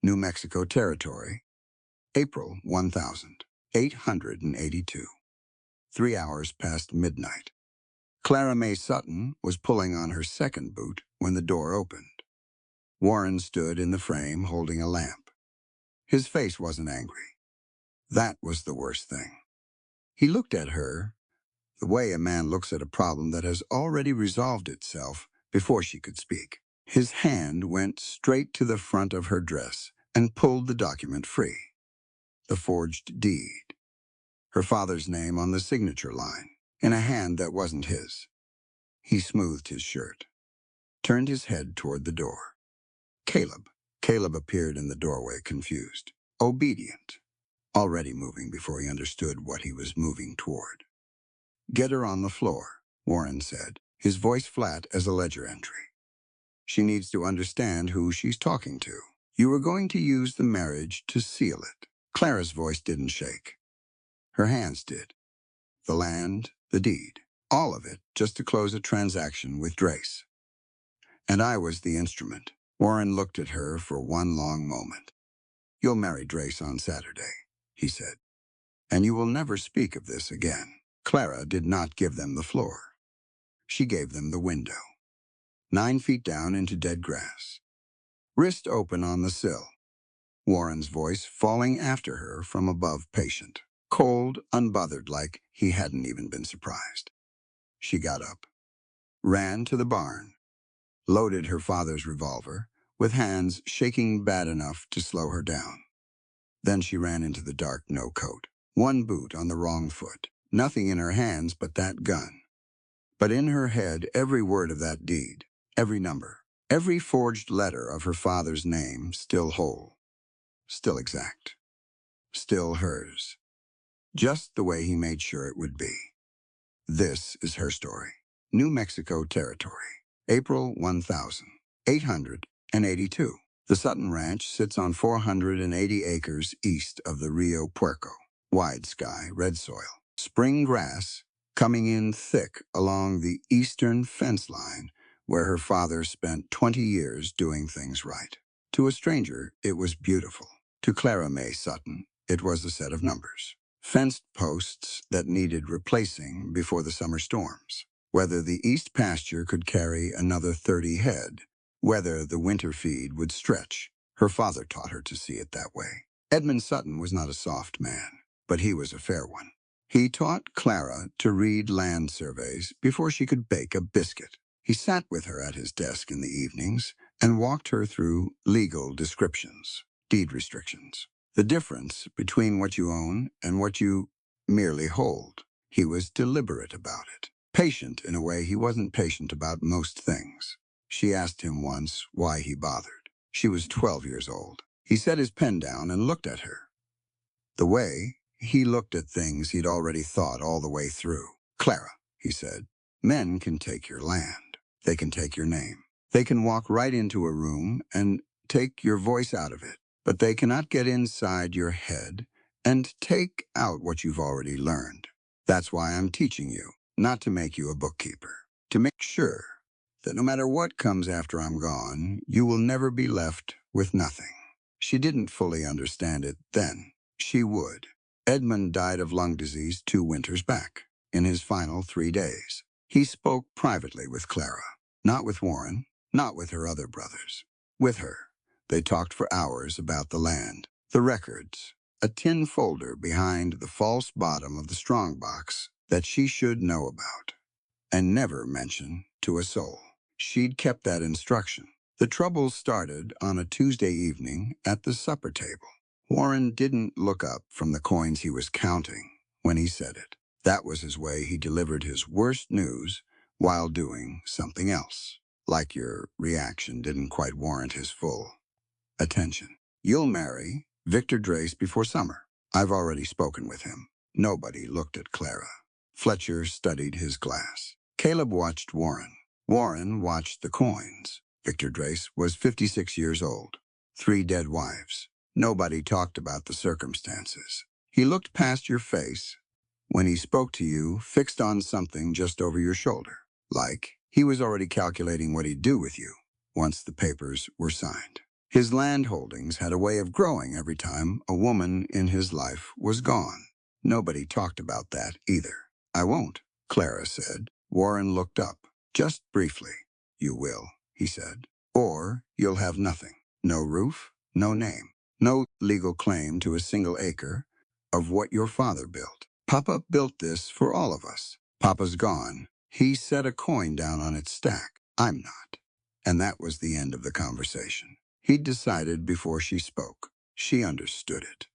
New Mexico Territory, April 1882. 3 hours past midnight. Clara Mae Sutton was pulling on her second boot when the door opened. Warren stood in the frame holding a lamp. His face wasn't angry. That was the worst thing. He looked at her the way a man looks at a problem that has already resolved itself before she could speak. His hand went straight to the front of her dress and pulled the document free. The forged deed. Her father's name on the signature line, in a hand that wasn't his. He smoothed his shirt, turned his head toward the door. Caleb. Caleb appeared in the doorway, confused, obedient, already moving before he understood what he was moving toward. "Get her on the floor," Warren said, his voice flat as a ledger entry. "She needs to understand who she's talking to. You are going to use the marriage to seal it." Clara's voice didn't shake. Her hands did. The land, the deed, all of it, just to close a transaction with Drace. And I was the instrument. Warren looked at her for one long moment. "You'll marry Drace on Saturday," he said. "And you will never speak of this again." Clara did not give them the floor. She gave them the window. 9 feet down into dead grass. Wrist open on the sill. Warren's voice falling after her from above, patient. Cold, unbothered, like he hadn't even been surprised. She got up, ran to the barn, loaded her father's revolver, with hands shaking bad enough to slow her down. Then she ran into the dark no-coat, one boot on the wrong foot, nothing in her hands but that gun. But in her head, every word of that deed, every number, every forged letter of her father's name still whole, still exact, still hers, just the way he made sure it would be. This is her story. New Mexico Territory, April 1882. The Sutton Ranch sits on 480 acres east of the Rio Puerco. Wide sky, red soil, spring grass coming in thick along the eastern fence line where her father spent 20 years doing things right. To a stranger, it was beautiful. To Clara Mae Sutton, it was a set of numbers. Fenced posts that needed replacing before the summer storms. Whether the east pasture could carry another 30 head, whether the winter feed would stretch. Her father taught her to see it that way. Edmund Sutton was not a soft man, but he was a fair one. He taught Clara to read land surveys before she could bake a biscuit. He sat with her at his desk in the evenings and walked her through legal descriptions, deed restrictions. The difference between what you own and what you merely hold. He was deliberate about it. Patient in a way he wasn't patient about most things. She asked him once why he bothered. She was 12 years old. He set his pen down and looked at her. The way he looked at things he'd already thought all the way through. "Clara," he said, "men can take your land. They can take your name. They can walk right into a room and take your voice out of it. But they cannot get inside your head and take out what you've already learned. That's why I'm teaching you, not to make you a bookkeeper. To make sure that no matter what comes after I'm gone, you will never be left with nothing." She didn't fully understand it then. She would. Edmund died of lung disease 2 winters back, in his final 3 days. He spoke privately with Clara, not with Warren, not with her other brothers. With her. They talked for hours about the land, the records, a tin folder behind the false bottom of the strongbox that she should know about, and never mention to a soul. She'd kept that instruction. The trouble started on a Tuesday evening at the supper table. Warren didn't look up from the coins he was counting when he said it. That was his way he delivered his worst news while doing something else. Like your reaction didn't quite warrant his full attention. "You'll marry Victor Drace before summer. I've already spoken with him." Nobody looked at Clara. Fletcher studied his glass. Caleb watched Warren. Warren watched the coins. Victor Drace was 56 years old. 3 dead wives. Nobody talked about the circumstances. He looked past your face when he spoke to you, fixed on something just over your shoulder. Like he was already calculating what he'd do with you once the papers were signed. His land holdings had a way of growing every time a woman in his life was gone. Nobody talked about that either. I won't, Clara said. Warren looked up, just briefly. You will, he said. Or you'll have nothing. No roof, no name, no legal claim to a single acre of what your father built. Papa built this for all of us. Papa's gone. He set a coin down on its stack. I'm not. And that was the end of the conversation. He'd decided before she spoke. She understood it.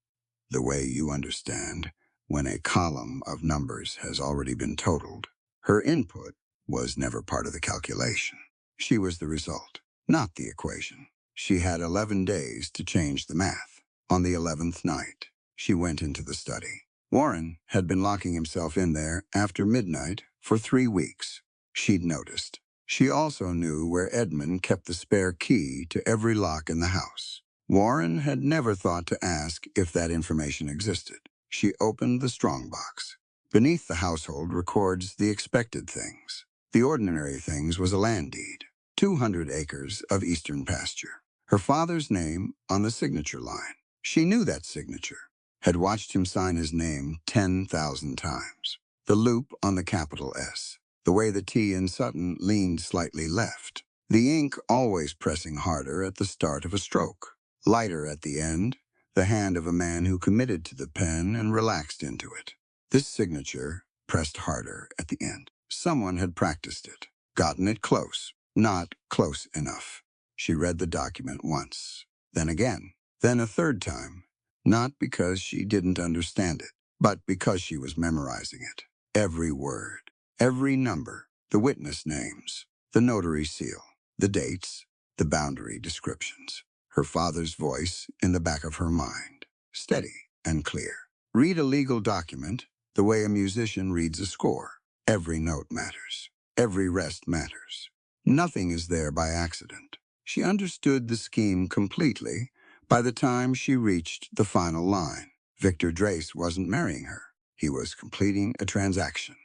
The way you understand when a column of numbers has already been totaled. Her input was never part of the calculation. She was the result, not the equation. She had 11 days to change the math. On the 11th night, she went into the study. Warren had been locking himself in there after midnight for 3 weeks. She'd noticed. She also knew where Edmund kept the spare key to every lock in the house. Warren had never thought to ask if that information existed. She opened the strongbox. Beneath the household records the expected things. The ordinary things was a land deed, 200 acres of eastern pasture. Her father's name on the signature line. She knew that signature, had watched him sign his name 10,000 times. The loop on the capital S, the way the T in Sutton leaned slightly left. The ink always pressing harder at the start of a stroke. Lighter at the end, the hand of a man who committed to the pen and relaxed into it. This signature pressed harder at the end. Someone had practiced it, gotten it close, not close enough. She read the document once, then again, then a third time, not because she didn't understand it, but because she was memorizing it. Every word, every number, the witness names, the notary seal, the dates, the boundary descriptions. Her father's voice in the back of her mind, steady and clear. Read a legal document the way a musician reads a score. Every note matters. Every rest matters. Nothing is there by accident. She understood the scheme completely by the time she reached the final line. Victor Drace wasn't marrying her. He was completing a transaction.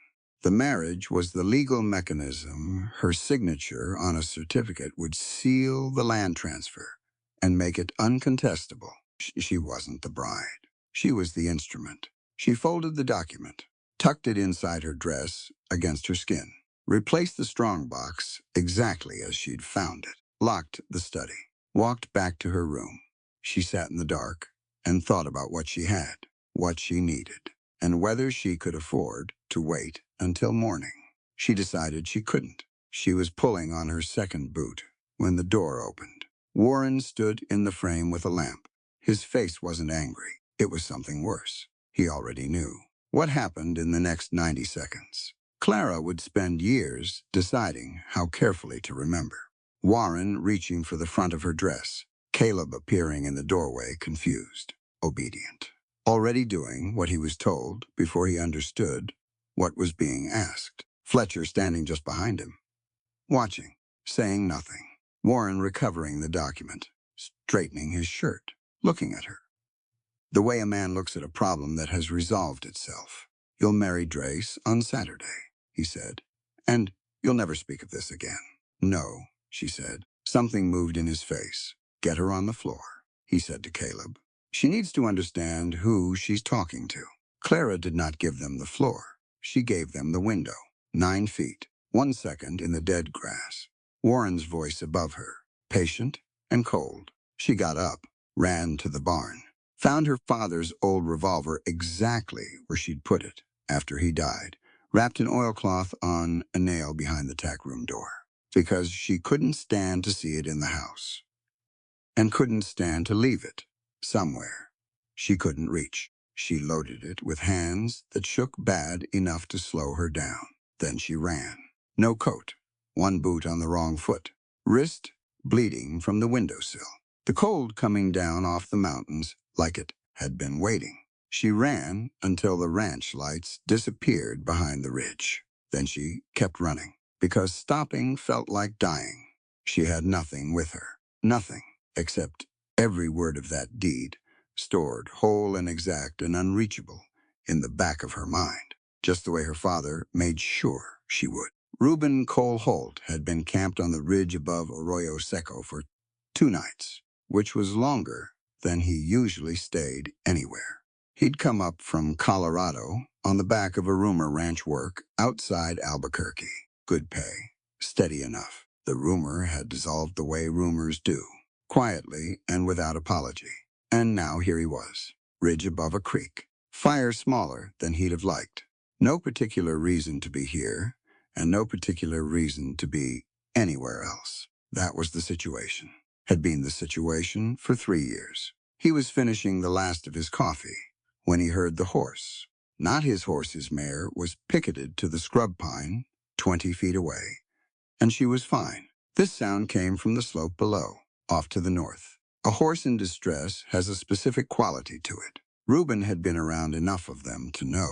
The marriage was the legal mechanism. Her signature on a certificate would seal the land transfer and make it uncontestable. She wasn't the bride. She was the instrument. She folded the document, tucked it inside her dress against her skin, replaced the strongbox exactly as she'd found it, locked the study, walked back to her room. She sat in the dark and thought about what she had, what she needed, and whether she could afford to wait until morning. She decided she couldn't. She was pulling on her second boot when the door opened. Warren stood in the frame with a lamp. His face wasn't angry. It was something worse. He already knew. What happened in the next 90 seconds? Clara would spend years deciding how carefully to remember. Warren reaching for the front of her dress. Caleb appearing in the doorway, confused, obedient. Already doing what he was told before he understood what was being asked. Fletcher standing just behind him, watching, saying nothing. Warren recovering the document, straightening his shirt, looking at her. The way a man looks at a problem that has resolved itself. You'll marry Drace on Saturday, he said, and you'll never speak of this again. No, she said. Something moved in his face. Get her on the floor, he said to Caleb. She needs to understand who she's talking to. Clara did not give them the floor. She gave them the window, 9 feet, 1 second in the dead grass. Warren's voice above her, patient and cold. She got up, ran to the barn, found her father's old revolver exactly where she'd put it after he died, wrapped in oilcloth on a nail behind the tack room door, because she couldn't stand to see it in the house, and couldn't stand to leave it somewhere she couldn't reach. She loaded it with hands that shook bad enough to slow her down. Then she ran. No coat, 1 boot on the wrong foot, wrist bleeding from the windowsill. The cold coming down off the mountains like it had been waiting. She ran until the ranch lights disappeared behind the ridge. Then she kept running, because stopping felt like dying. She had nothing with her, nothing except every word of that deed, stored whole and exact and unreachable in the back of her mind, just the way her father made sure she would. Reuben Cole Holt had been camped on the ridge above Arroyo Seco for 2 nights. which was longer than he usually stayed anywhere. He'd come up from Colorado on the back of a rumor ranch work outside Albuquerque. Good pay, steady enough. The rumor had dissolved the way rumors do, quietly and without apology. And now here he was, ridge above a creek, fire smaller than he'd have liked. No particular reason to be here, and no particular reason to be anywhere else. That was the situation. Had been the situation for 3 years. He was finishing the last of his coffee when he heard the horse. Not his horse, his mare, was picketed to the scrub pine 20 feet away, and she was fine. This sound came from the slope below, off to the north. A horse in distress has a specific quality to it. Reuben had been around enough of them to know.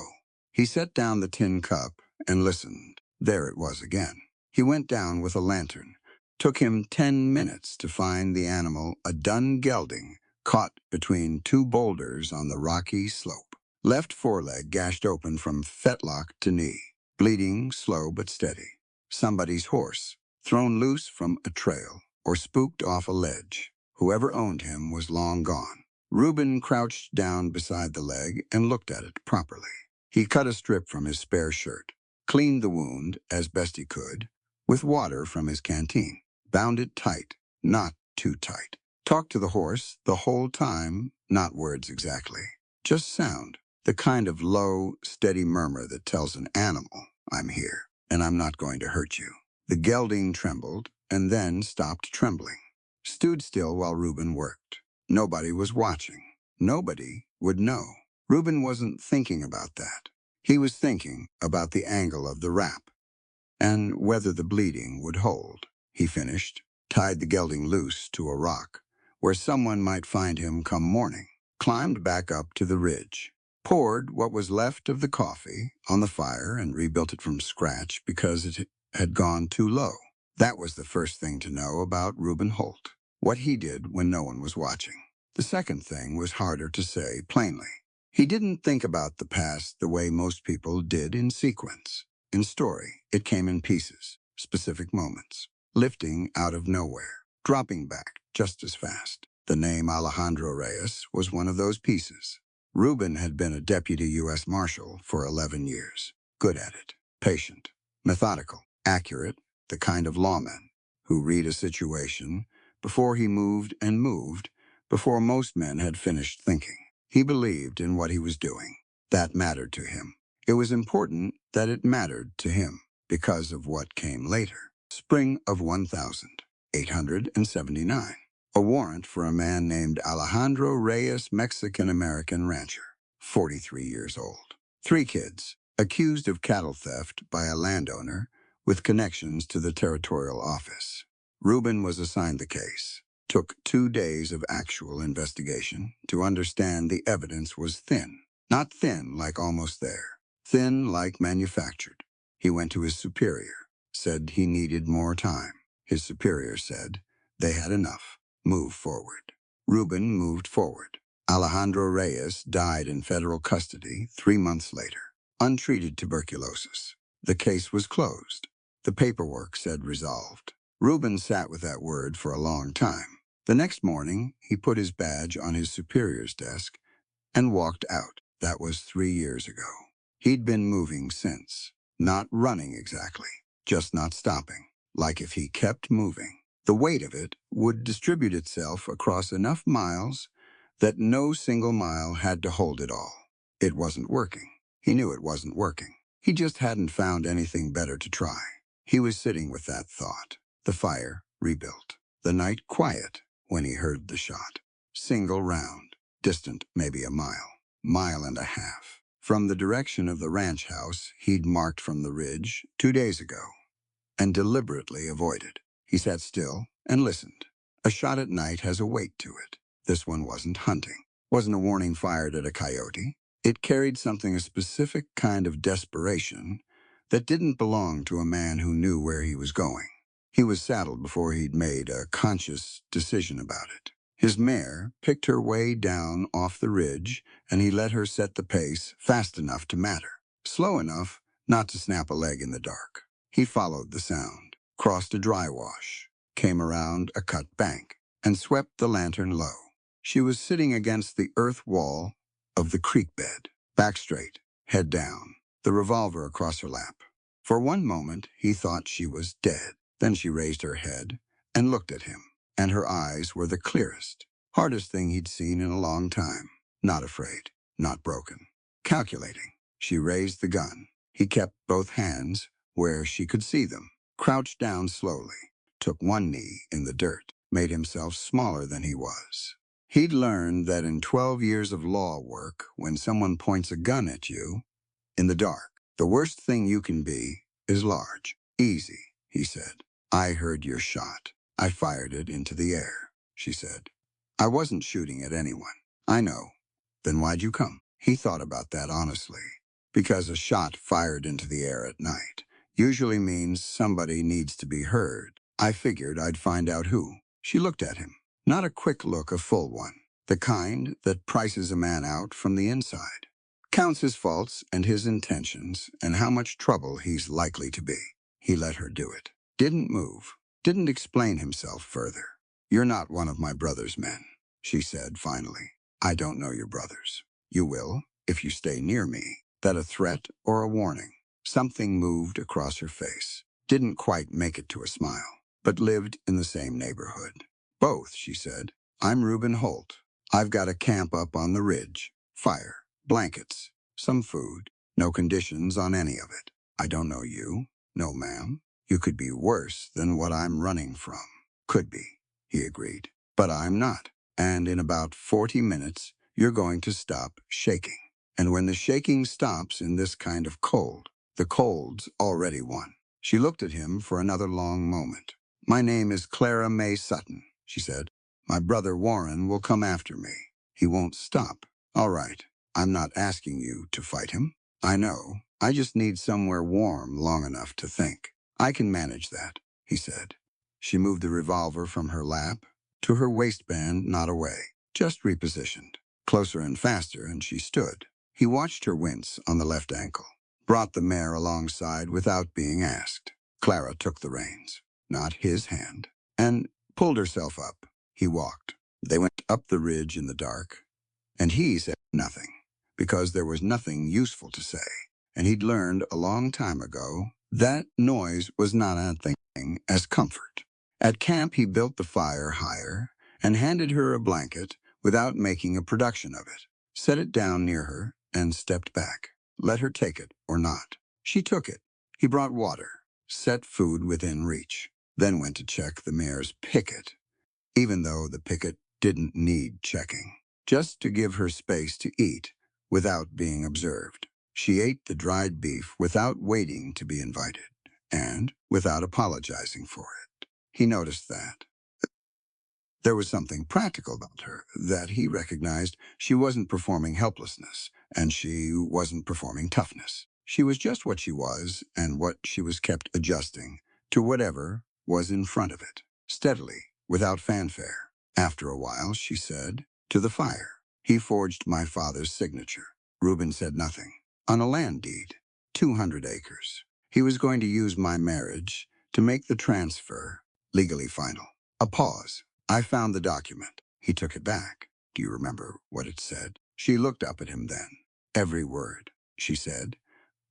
He set down the tin cup and listened. There it was again. He went down with a lantern. Took him 10 minutes to find the animal, a dun gelding, caught between 2 boulders on the rocky slope. Left foreleg gashed open from fetlock to knee. Bleeding, slow but steady. Somebody's horse, thrown loose from a trail or spooked off a ledge. Whoever owned him was long gone. Reuben crouched down beside the leg and looked at it properly. He cut a strip from his spare shirt, cleaned the wound as best he could, with water from his canteen, bound it tight, not too tight. Talked to the horse the whole time, not words exactly, just sound, the kind of low, steady murmur that tells an animal, I'm here, and I'm not going to hurt you. The gelding trembled and then stopped trembling. Stood still while Reuben worked. Nobody was watching. Nobody would know. Reuben wasn't thinking about that. He was thinking about the angle of the wrap and whether the bleeding would hold. He finished, tied the gelding loose to a rock where someone might find him come morning, climbed back up to the ridge, poured what was left of the coffee on the fire and rebuilt it from scratch because it had gone too low. That was the first thing to know about Reuben Holt, what he did when no one was watching. The second thing was harder to say plainly. He didn't think about the past the way most people did in sequence. In story, it came in pieces, specific moments, lifting out of nowhere, dropping back just as fast. The name Alejandro Reyes was one of those pieces. Reuben had been a deputy U.S. Marshal for 11 years. Good at it, patient, methodical, accurate, the kind of lawman who read a situation before he moved and moved before most men had finished thinking. He believed in what he was doing. That mattered to him. It was important that it mattered to him because of what came later. Spring of 1879. A warrant for a man named Alejandro Reyes, Mexican-American rancher, 43 years old. 3 kids, accused of cattle theft by a landowner with connections to the territorial office. Reuben was assigned the case. Took 2 days of actual investigation to understand the evidence was thin. Not thin like almost there. Thin like manufactured. He went to his superior, said he needed more time. His superior said they had enough. Move forward. Reuben moved forward. Alejandro Reyes died in federal custody 3 months later. Untreated tuberculosis. The case was closed. The paperwork said resolved. Reuben sat with that word for a long time. The next morning, he put his badge on his superior's desk and walked out. That was 3 years ago. He'd been moving since. Not running exactly, just not stopping. Like if he kept moving, the weight of it would distribute itself across enough miles that no single mile had to hold it all. It wasn't working. He knew it wasn't working. He just hadn't found anything better to try. He was sitting with that thought. The fire rebuilt. The night quiet when he heard the shot. Single round, distant maybe a mile and a half. From the direction of the ranch house he'd marked from the ridge 2 days ago and deliberately avoided. He sat still and listened. A shot at night has a weight to it. This one wasn't hunting. Wasn't a warning fired at a coyote. It carried something, a specific kind of desperation that didn't belong to a man who knew where he was going. He was saddled before he'd made a conscious decision about it. His mare picked her way down off the ridge, and he let her set the pace fast enough to matter, slow enough not to snap a leg in the dark. He followed the sound, crossed a dry wash, came around a cut bank, and swept the lantern low. She was sitting against the earth wall of the creek bed, back straight, head down, the revolver across her lap. For one moment, he thought she was dead. Then she raised her head and looked at him, and her eyes were the clearest, hardest thing he'd seen in a long time. Not afraid, not broken. Calculating. She raised the gun. He kept both hands where she could see them, crouched down slowly, took one knee in the dirt, made himself smaller than he was. He'd learned that in 12 years of law work, when someone points a gun at you, in the dark, the worst thing you can be is large. Easy, he said. I heard your shot. I fired it into the air, she said. I wasn't shooting at anyone. I know. Then why'd you come? He thought about that honestly. Because a shot fired into the air at night usually means somebody needs to be heard. I figured I'd find out who. She looked at him. Not a quick look, a full one. The kind that prices a man out from the inside. Counts his faults and his intentions and how much trouble he's likely to be. He let her do it. Didn't move. Didn't explain himself further. You're not one of my brother's men, she said finally. I don't know your brothers. You will, if you stay near me. That a threat or a warning? Something moved across her face. Didn't quite make it to a smile, but lived in the same neighborhood. Both, she said. I'm Reuben Holt. I've got a camp up on the ridge. Fire, blankets, some food. No conditions on any of it. I don't know you. No, ma'am. You could be worse than what I'm running from. Could be, he agreed. But I'm not. And in about 40 minutes, you're going to stop shaking. And when the shaking stops in this kind of cold, the cold's already won. She looked at him for another long moment. My name is Clara May Sutton, she said. My brother Warren will come after me. He won't stop. All right. I'm not asking you to fight him. I know. I just need somewhere warm long enough to think. I can manage that, he said. She moved the revolver from her lap to her waistband, not away, just repositioned. Closer and faster, and she stood. He watched her wince on the left ankle, brought the mare alongside without being asked. Clara took the reins, not his hand, and pulled herself up. He walked. They went up the ridge in the dark, and he said nothing, because there was nothing useful to say. And he'd learned a long time ago that noise was not a thing as comfort. At camp, he built the fire higher and handed her a blanket without making a production of it, set it down near her, and stepped back. Let her take it or not. She took it. He brought water, set food within reach, then went to check the mare's picket, even though the picket didn't need checking, just to give her space to eat without being observed. She ate the dried beef without waiting to be invited, and without apologizing for it. He noticed that. There was something practical about her, that he recognized. She wasn't performing helplessness, and she wasn't performing toughness. She was just what she was, and what she was kept adjusting to whatever was in front of it, steadily, without fanfare. After a while, she said, to the fire. He forged my father's signature. Reuben said nothing. On a land deed, 200 acres. He was going to use my marriage to make the transfer legally final. A pause. I found the document. He took it back. Do you remember what it said? She looked up at him then. Every word, she said.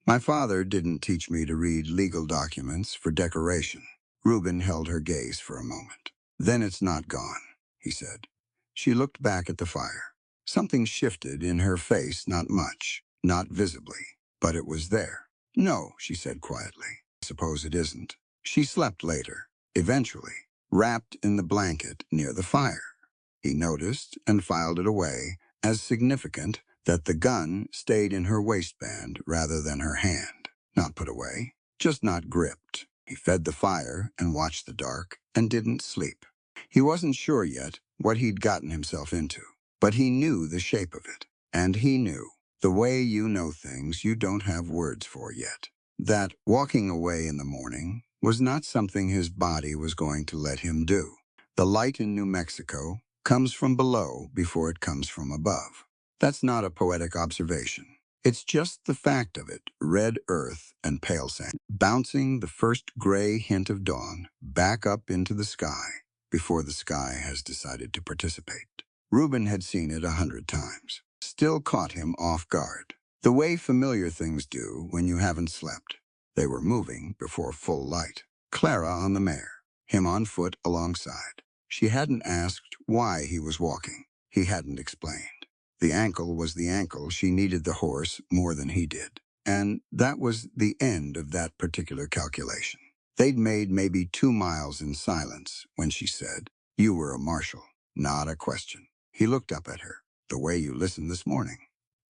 My father didn't teach me to read legal documents for decoration. Reuben held her gaze for a moment. Then it's not gone, he said. She looked back at the fire. Something shifted in her face, not much, not visibly, but it was there. No, she said quietly. I suppose it isn't. She slept later, eventually, wrapped in the blanket near the fire. He noticed and filed it away as significant that the gun stayed in her waistband rather than her hand. Not put away, just not gripped. He fed the fire and watched the dark and didn't sleep. He wasn't sure yet what he'd gotten himself into, but he knew the shape of it. And he knew, the way you know things you don't have words for yet, that walking away in the morning was not something his body was going to let him do. The light in New Mexico comes from below before it comes from above. That's not a poetic observation. It's just the fact of it, red earth and pale sand, bouncing the first gray hint of dawn back up into the sky before the sky has decided to participate. Reuben had seen it 100 times. Still caught him off guard. The way familiar things do when you haven't slept. They were moving before full light. Clara on the mare, him on foot alongside. She hadn't asked why he was walking. He hadn't explained. The ankle was the ankle. She needed the horse more than he did. And that was the end of that particular calculation. They'd made maybe 2 miles in silence when she said, "You were a marshal." Not a question. He looked up at her. "The way you listened this morning,"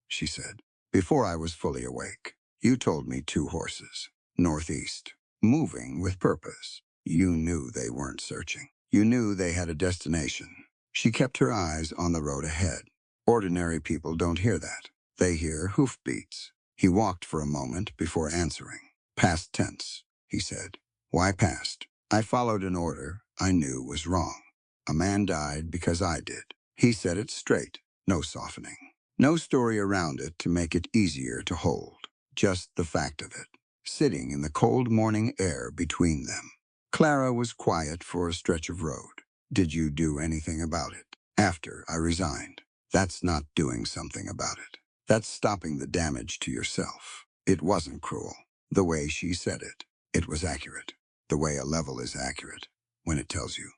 she said. "Before I was fully awake. You told me 2 horses. Northeast. Moving with purpose. You knew they weren't searching. You knew they had a destination." She kept her eyes on the road ahead. Ordinary people don't hear that. They hear hoofbeats. He walked for a moment before answering. "Past tense," he said. "Why past?" "I followed an order I knew was wrong. A man died because I did." He said it straight, no softening. No story around it to make it easier to hold. Just the fact of it, sitting in the cold morning air between them. Clara was quiet for a stretch of road. "Did you do anything about it?" "After I resigned." "That's not doing something about it. That's stopping the damage to yourself." It wasn't cruel. The way she said it, it was accurate. The way a level is accurate, when it tells you.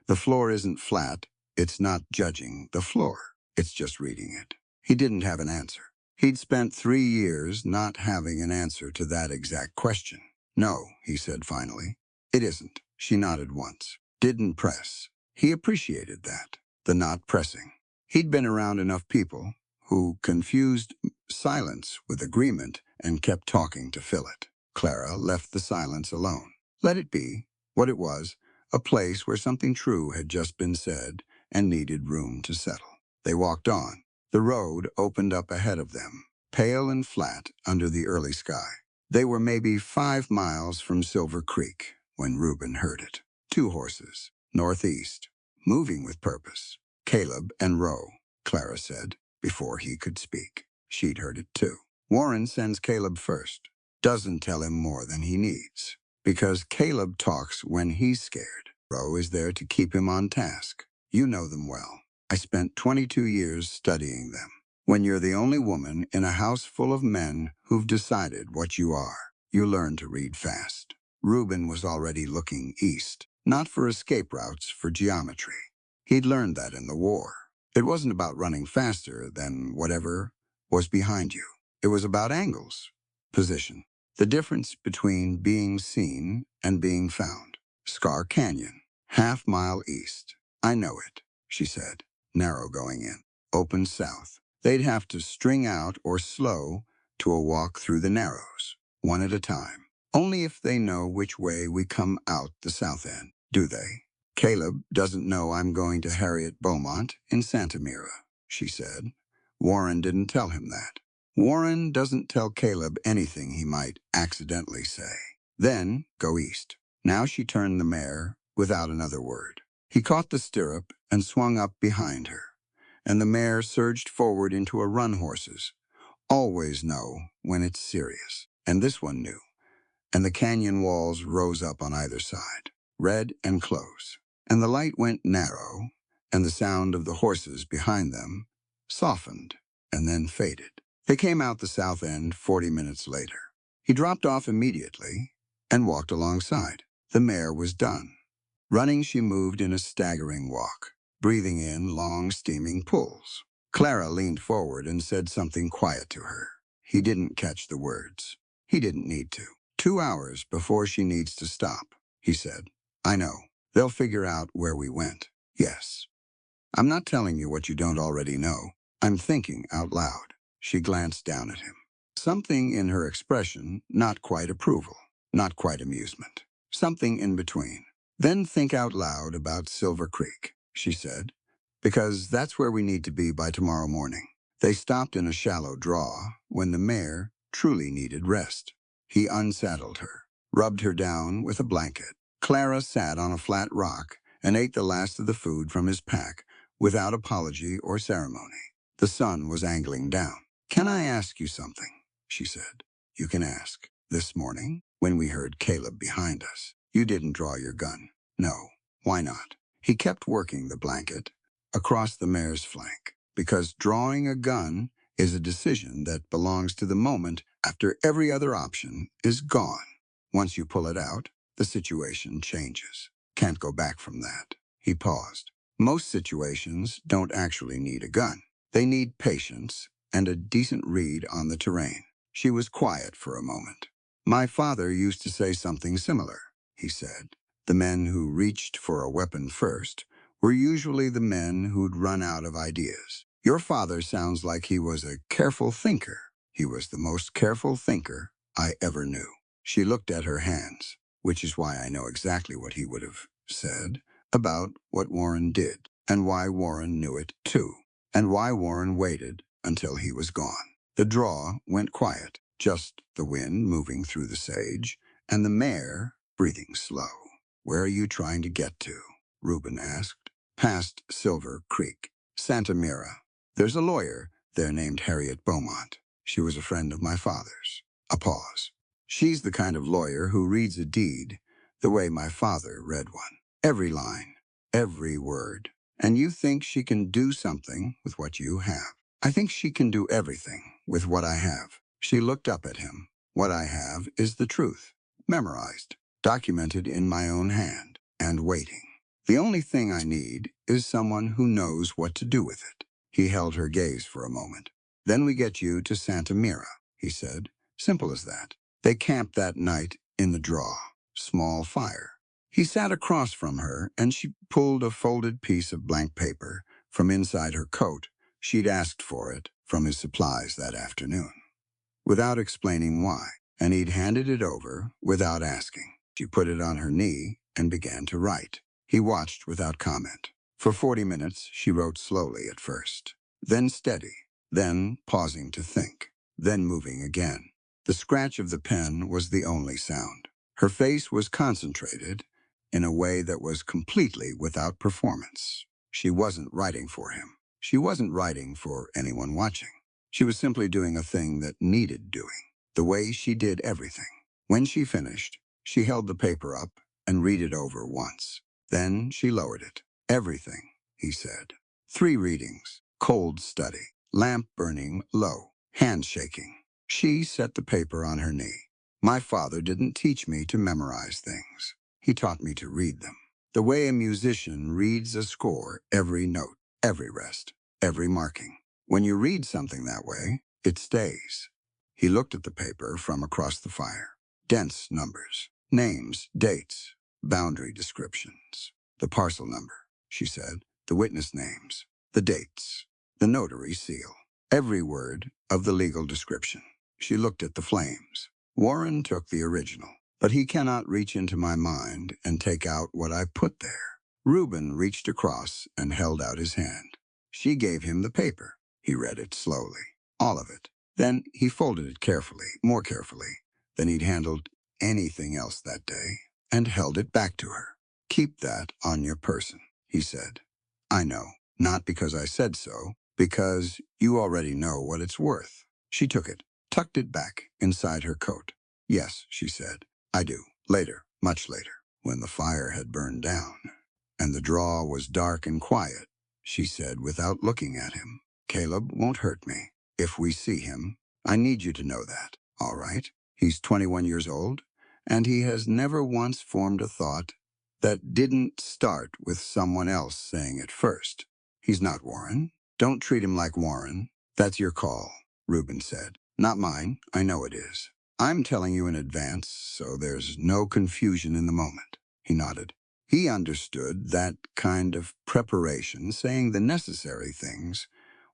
The floor isn't flat. It's not judging the floor. It's just reading it. He didn't have an answer. He'd spent 3 years not having an answer to that exact question. "No," he said finally. "It isn't." She nodded once. Didn't press. He appreciated that. The not pressing. He'd been around enough people who confused silence with agreement and kept talking to fill it. Clara left the silence alone. Let it be what it was, a place where something true had just been said and needed room to settle. They walked on. The road opened up ahead of them, pale and flat under the early sky. They were maybe 5 miles from Silver Creek when Reuben heard it. 2 horses, northeast, moving with purpose. "Caleb and Roe," Clara said, before he could speak. She'd heard it too. "Warren sends Caleb first. Doesn't tell him more than he needs. Because Caleb talks when he's scared. Roe is there to keep him on task. You know them well. I spent 22 years studying them. When you're the only woman in a house full of men who've decided what you are, you learn to read fast." Reuben was already looking east, not for escape routes, for geometry. He'd learned that in the war. It wasn't about running faster than whatever was behind you. It was about angles, position, the difference between being seen and being found. Scar Canyon, half-mile east. "I know it," she said. "Narrow going in, open south. They'd have to string out or slow to a walk through the narrows, one at a time. Only if they know which way we come out the south end, do they?" "Caleb doesn't know I'm going to Harriet Beaumont in Santa Mira," she said. "Warren didn't tell him that." Warren doesn't tell Caleb anything he might accidentally say. "Then go east." Now she turned the mare without another word. He caught the stirrup and swung up behind her, and the mare surged forward into a run. Horses always know when it's serious, and this one knew. And the canyon walls rose up on either side, red and close, and the light went narrow, and the sound of the horses behind them softened and then faded. They came out the south end 40 minutes later. He dropped off immediately and walked alongside. The mare was done. Running, she moved in a staggering walk, breathing in long, steaming pulls. Clara leaned forward and said something quiet to her. He didn't catch the words. He didn't need to. 2 hours before she needs to stop, he said. "I know. They'll figure out where we went." "Yes. I'm not telling you what you don't already know. I'm thinking out loud." She glanced down at him. Something in her expression, not quite approval, not quite amusement. Something in between. "Then think out loud about Silver Creek," she said, "because that's where we need to be by tomorrow morning." They stopped in a shallow draw when the mare truly needed rest. He unsaddled her, rubbed her down with a blanket. Clara sat on a flat rock and ate the last of the food from his pack without apology or ceremony. The sun was angling down. "Can I ask you something?" she said. "You can ask. This morning, when we heard Caleb behind us, you didn't draw your gun." "No. Why not?" He kept working the blanket across the mare's flank, because drawing a gun is a decision that belongs to the moment after every other option is gone. Once you pull it out, the situation changes. Can't go back from that. He paused. Most situations don't actually need a gun. They need patience and a decent read on the terrain. She was quiet for a moment. My father used to say something similar, he said. The men who reached for a weapon first were usually the men who'd run out of ideas. Your father sounds like he was a careful thinker. He was the most careful thinker I ever knew. She looked at her hands, which is why I know exactly what he would have said about what Warren did, and why Warren knew it too, and why Warren waited until he was gone. The draw went quiet, just the wind moving through the sage, and the mare breathing slow. "Where are you trying to get to?" Reuben asked. "Past Silver Creek. Santa Mira. There's a lawyer there named Harriet Beaumont. She was a friend of my father's." A pause. "She's the kind of lawyer who reads a deed the way my father read one. Every line, every word. And you think she can do something with what you have. I think she can do everything with what I have." She looked up at him. "What I have is the truth. Memorized, documented in my own hand, and waiting. The only thing I need is someone who knows what to do with it." He held her gaze for a moment. "Then we get you to Santa Mira," he said. "Simple as that." They camped that night in the draw. Small fire. He sat across from her, and she pulled a folded piece of blank paper from inside her coat. She'd asked for it from his supplies that afternoon, without explaining why, and he'd handed it over without asking. She put it on her knee and began to write. He watched without comment. For 40 minutes, she wrote slowly at first, then steady, then pausing to think, then moving again. The scratch of the pen was the only sound. Her face was concentrated in a way that was completely without performance. She wasn't writing for him. She wasn't writing for anyone watching. She was simply doing a thing that needed doing, the way she did everything. When she finished, she held the paper up and read it over once. Then she lowered it. "Everything," he said. 3 readings. Cold study. Lamp burning low. Hand shaking. She set the paper on her knee. "My father didn't teach me to memorize things. He taught me to read them. The way a musician reads a score, every note, every rest, every marking. When you read something that way, it stays." He looked at the paper from across the fire. Dense numbers, names, dates, boundary descriptions. "The parcel number," she said, "the witness names, the dates, the notary seal, every word of the legal description." She looked at the flames. "Warren took the original, but he cannot reach into my mind and take out what I put there." Reuben reached across and held out his hand. She gave him the paper. He read it slowly, all of it. Then he folded it carefully, more carefully than he'd handled anything else that day, and held it back to her. "Keep that on your person," he said. "I know, not because I said so, because you already know what it's worth." She took it, tucked it back inside her coat. "Yes," she said, "I do. Later, much later, when the fire had burned down, and the draw was dark and quiet," she said without looking at him. "Caleb won't hurt me. If we see him, I need you to know that, all right? He's 21 years old, and he has never once formed a thought that didn't start with someone else saying it first. He's not Warren. Don't treat him like Warren. That's your call," Reuben said. "Not mine. I know it is. I'm telling you in advance, so there's no confusion in the moment." He nodded. He understood that kind of preparation, saying the necessary things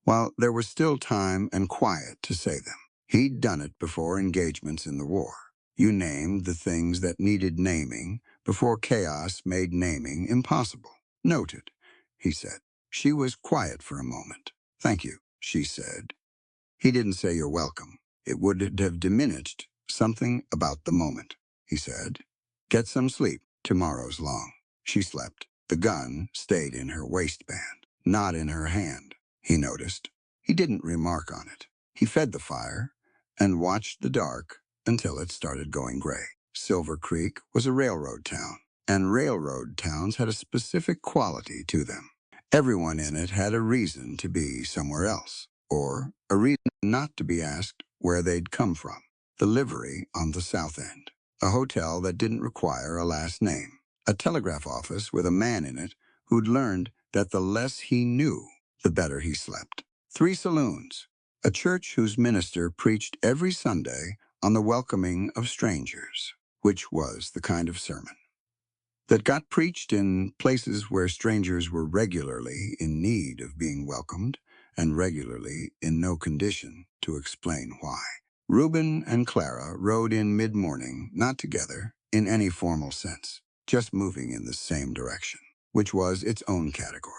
while there was still time and quiet to say them. He'd done it before engagements in the war. You named the things that needed naming before chaos made naming impossible. "Noted," he said. She was quiet for a moment. "Thank you," she said. He didn't say "you're welcome." It would have diminished something about the moment. He said, "Get some sleep. Tomorrow's long." She slept. The gun stayed in her waistband, not in her hand, he noticed. He didn't remark on it. He fed the fire and watched the dark until it started going gray. Silver Creek was a railroad town. and railroad towns had a specific quality to them. Everyone in it had a reason to be somewhere else, or a reason not to be asked where they'd come from. The Livery on the South End, a hotel that didn't require a last name, a telegraph office with a man in it who'd learned that the less he knew, the better he slept. 3 saloons, a church whose minister preached every Sunday on the welcoming of strangers, which was the kind of sermon that got preached in places where strangers were regularly in need of being welcomed and regularly in no condition to explain why. Reuben and Clara rode in mid-morning, not together in any formal sense, just moving in the same direction, which was its own category.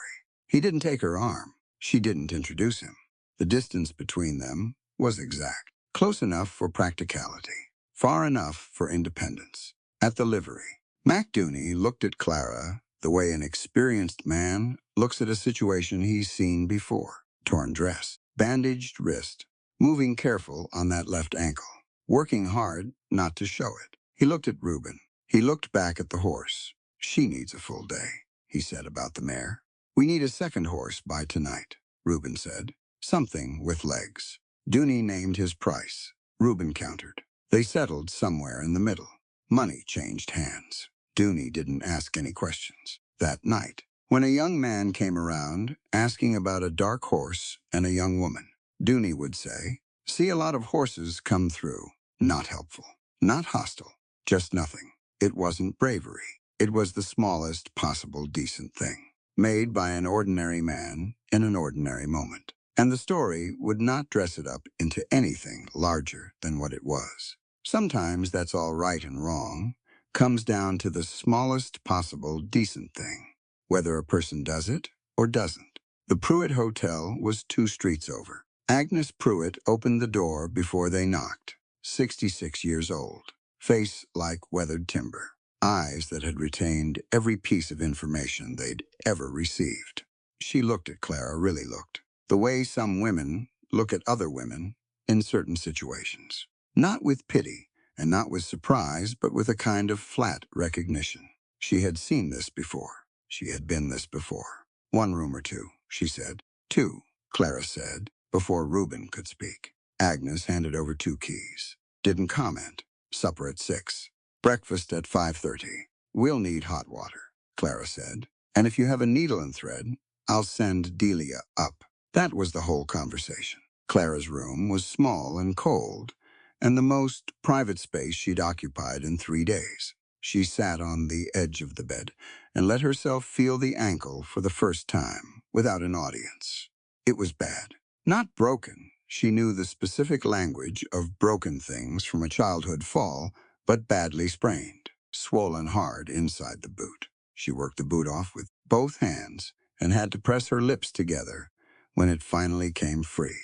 He didn't take her arm. She didn't introduce him. The distance between them was exact, close enough for practicality, far enough for independence. At the Livery, Mac Dooney looked at Clara the way an experienced man looks at a situation he's seen before. Torn dress, bandaged wrist, moving careful on that left ankle, working hard not to show it. He looked at Reuben. He looked back at the horse. She needs a full day, he said about the mare. We need a second horse by tonight, Reuben said. Something with legs. Dooney named his price. Reuben countered. They settled somewhere in the middle. Money changed hands. Dooney didn't ask any questions. That night, when a young man came around asking about a dark horse and a young woman, Dooney would say, "See a lot of horses come through. Not helpful. Not hostile. Just nothing." It wasn't bravery. It was the smallest possible decent thing, made by an ordinary man in an ordinary moment. And the story would not dress it up into anything larger than what it was. Sometimes that's all right and wrong comes down to the smallest possible decent thing, whether a person does it or doesn't. The Pruitt Hotel was 2 streets over. Agnes Pruitt opened the door before they knocked, 66 years old, face like weathered timber, eyes that had retained every piece of information they'd ever received. She looked at Clara, really looked, the way some women look at other women in certain situations. Not with pity, and not with surprise, but with a kind of flat recognition. She had seen this before. She had been this before. 1 room or 2, she said. 2, Clara said, before Reuben could speak. Agnes handed over 2 keys. Didn't comment. Supper at 6. Breakfast at 5:30. We'll need hot water, Clara said. And if you have a needle and thread, I'll send Delia up. That was the whole conversation. Clara's room was small and cold, and the most private space she'd occupied in 3 days. She sat on the edge of the bed and let herself feel the ankle for the first time, without an audience. It was bad. Not broken. She knew the specific language of broken things from a childhood fall, but badly sprained, swollen hard inside the boot. She worked the boot off with both hands and had to press her lips together when it finally came free.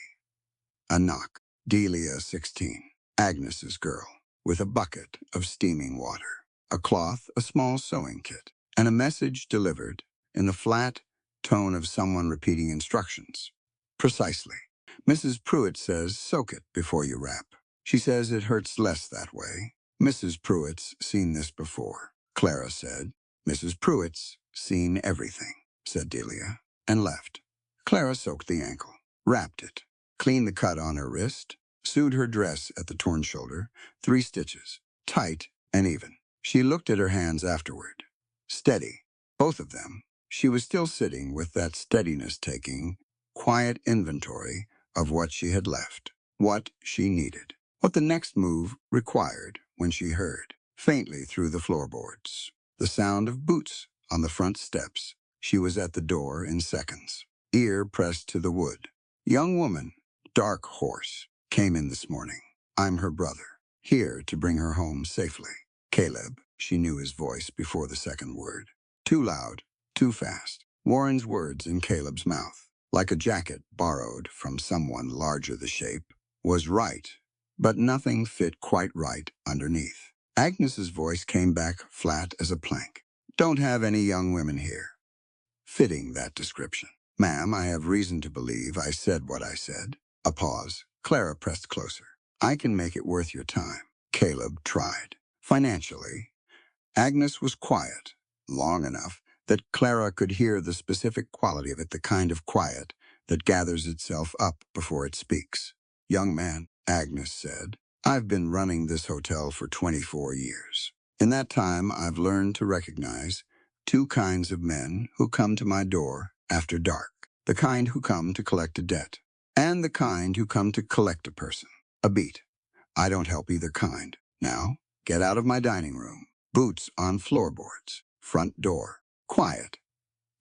A knock. Delia, 16. Agnes's girl, with a bucket of steaming water, a cloth, a small sewing kit, and a message delivered in the flat tone of someone repeating instructions. Precisely. Mrs. Pruitt says soak it before you wrap. She says it hurts less that way. Mrs. Pruitt's seen this before, Clara said. Mrs. Pruitt's seen everything, said Delia, and left. Clara soaked the ankle, wrapped it, cleaned the cut on her wrist, sewed her dress at the torn shoulder, 3 stitches, tight and even. She looked at her hands afterward. Steady, both of them. She was still sitting with that steadiness taking quiet inventory of what she had left, what she needed, what the next move required when she heard, faintly through the floorboards, the sound of boots on the front steps. She was at the door in seconds, ear pressed to the wood. Young woman, dark horse, came in this morning. I'm her brother, here to bring her home safely. Caleb, she knew his voice before the second word. Too loud, too fast. Warren's words in Caleb's mouth, like a jacket borrowed from someone larger the shape, was right, but nothing fit quite right underneath. Agnes's voice came back flat as a plank. Don't have any young women here. Fitting that description. Ma'am, I have reason to believe I said what I said. A pause. Clara pressed closer. I can make it worth your time. Caleb tried. Financially, Agnes was quiet, long enough that Clara could hear the specific quality of it, the kind of quiet that gathers itself up before it speaks. "Young man," Agnes said, "I've been running this hotel for 24 years. In that time, I've learned to recognize two kinds of men who come to my door after dark. The kind who come to collect a debt, and the kind who come to collect a person. A beat. I don't help either kind. Now, get out of my dining room. Boots on floorboards. Front door. Quiet."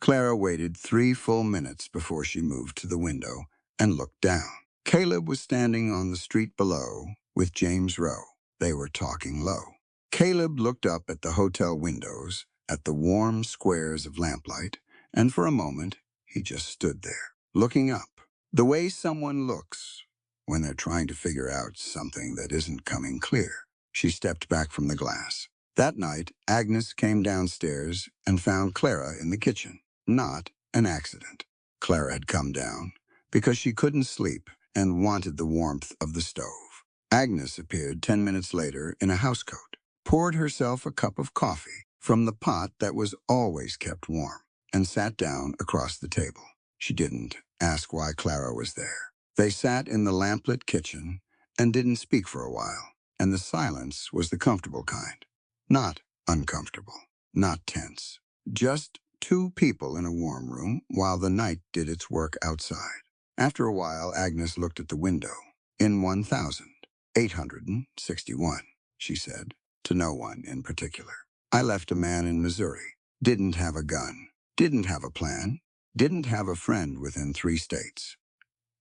Clara waited 3 full minutes before she moved to the window and looked down. Caleb was standing on the street below with James Rowe. They were talking low. Caleb looked up at the hotel windows, at the warm squares of lamplight, and for a moment he just stood there, looking up. The way someone looks when they're trying to figure out something that isn't coming clear. She stepped back from the glass. That night, Agnes came downstairs and found Clara in the kitchen. Not an accident. Clara had come down because she couldn't sleep and wanted the warmth of the stove. Agnes appeared 10 minutes later in a housecoat, poured herself a cup of coffee from the pot that was always kept warm, and sat down across the table. She didn't ask why Clara was there. They sat in the lamplit kitchen and didn't speak for a while, and the silence was the comfortable kind. Not uncomfortable, not tense. Just two people in a warm room while the night did its work outside. After a while, Agnes looked at the window. "In 1861, she said, to no one in particular. "I left a man in Missouri. Didn't have a gun. Didn't have a plan. Didn't have a friend within 3 states.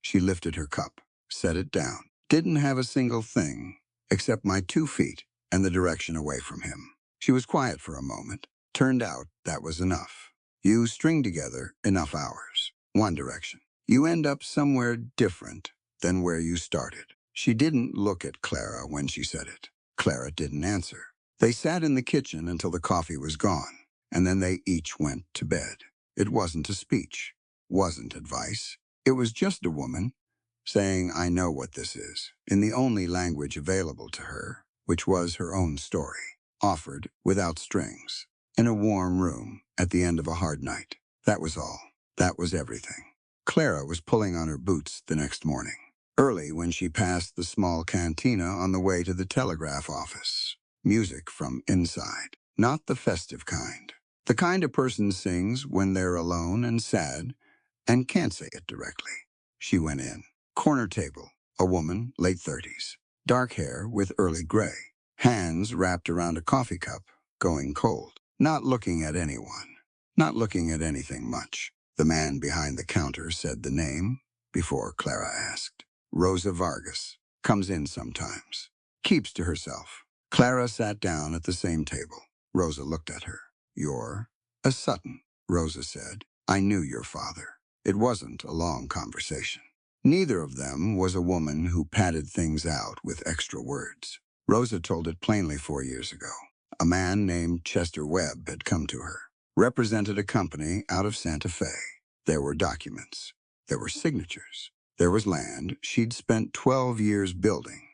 She lifted her cup, set it down. "Didn't have a single thing except my 2 feet and the direction away from him." She was quiet for a moment. Turned out that was enough. You string together enough hours, one direction. You end up somewhere different than where you started. She didn't look at Clara when she said it. Clara didn't answer. They sat in the kitchen until the coffee was gone, and then they each went to bed. It wasn't a speech, wasn't advice. It was just a woman saying, "I know what this is," in the only language available to her, which was her own story, offered without strings, in a warm room at the end of a hard night. That was all. That was everything. Clara was pulling on her boots the next morning, early when she passed the small cantina on the way to the telegraph office. Music from inside, not the festive kind. The kind a person sings when they're alone and sad and can't say it directly. She went in. Corner table, a woman, late 30s. Dark hair with early gray. Hands wrapped around a coffee cup, going cold. Not looking at anyone. Not looking at anything much. The man behind the counter said the name before Clara asked. "Rosa Vargas. Comes in sometimes. Keeps to herself." Clara sat down at the same table. Rosa looked at her. "You're a Sutton," Rosa said. "I knew your father." It wasn't a long conversation. Neither of them was a woman who padded things out with extra words. Rosa told it plainly 4 years ago. A man named Chester Webb had come to her, represented a company out of Santa Fe. There were documents. There were signatures. There was land she'd spent 12 years building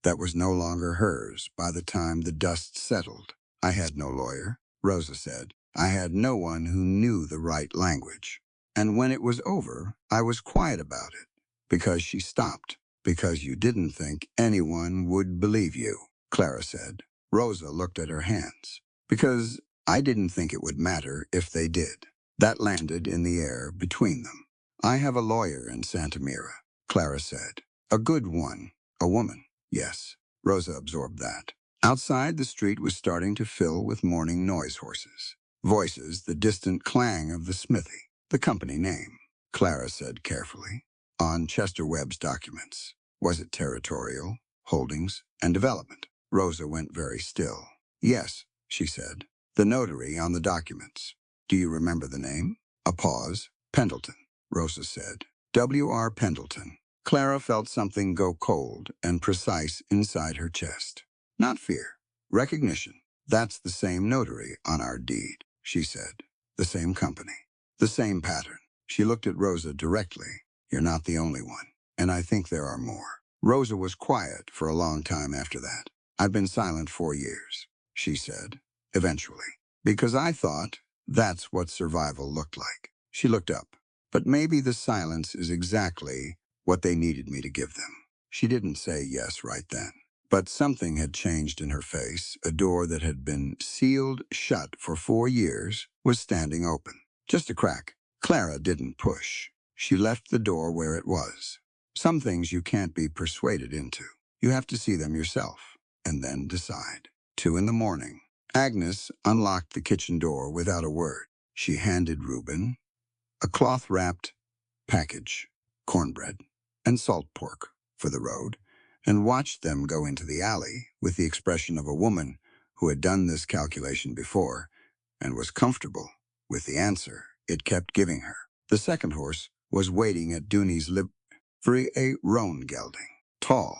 that was no longer hers by the time the dust settled. "I had no lawyer," Rosa said. "I had no one who knew the right language. And when it was over, I was quiet about it. Because she stopped. Because you didn't think anyone would believe you," Clara said. Rosa looked at her hands. "Because I didn't think it would matter if they did." That landed in the air between them. "I have a lawyer in Santa Mira," Clara said. "A good one. A woman." "Yes." Rosa absorbed that. Outside, the street was starting to fill with morning noise horses. Voices, the distant clang of the smithy. The company name, Clara said carefully. On Chester Webb's documents. Was it territorial, holdings, and development? Rosa went very still. "Yes," she said. "The notary on the documents. Do you remember the name?" A pause. "Pendleton," Rosa said. "W.R. Pendleton." Clara felt something go cold and precise inside her chest. Not fear. Recognition. "That's the same notary on our deed," she said. "The same company. The same pattern." She looked at Rosa directly. "You're not the only one, and I think there are more." Rosa was quiet for a long time after that. "I've been silent 4 years," she said. eventually, because I thought that's what survival looked like. She looked up. But maybe the silence is exactly what they needed me to give them. She didn't say yes right then. But something had changed in her face. A door that had been sealed shut for 4 years was standing open. Just a crack. Clara didn't push. She left the door where it was. Some things you can't be persuaded into. You have to see them yourself, and then decide. 2 in the morning. Agnes unlocked the kitchen door without a word. She handed Reuben a cloth-wrapped package, cornbread, and salt pork for the road, and watched them go into the alley with the expression of a woman who had done this calculation before and was comfortable with the answer it kept giving her. The second horse was waiting at Dooney's livery, a roan gelding, tall,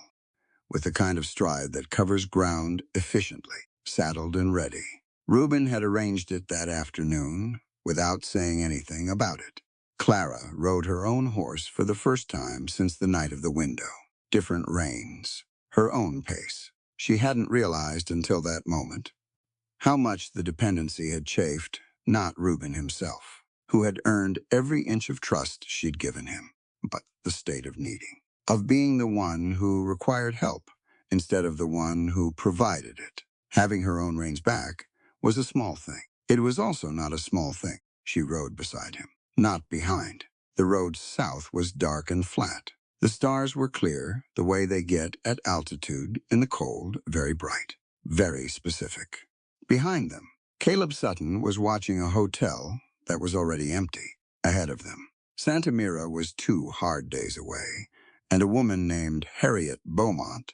with the kind of stride that covers ground efficiently, saddled and ready. Reuben had arranged it that afternoon without saying anything about it. Clara rode her own horse for the first time since the night of the window. Different reins, her own pace. She hadn't realized until that moment how much the dependency had chafed, not Reuben himself, who had earned every inch of trust she'd given him, but the state of needing, of being the one who required help instead of the one who provided it. Having her own reins back was a small thing. It was also not a small thing. She rode beside him, not behind. The road south was dark and flat. The stars were clear, the way they get at altitude in the cold, very bright, very specific. Behind them, Caleb Sutton was watching a hotel that was already empty. Ahead of them, Santa Mira was 2 hard days away, and a woman named Harriet Beaumont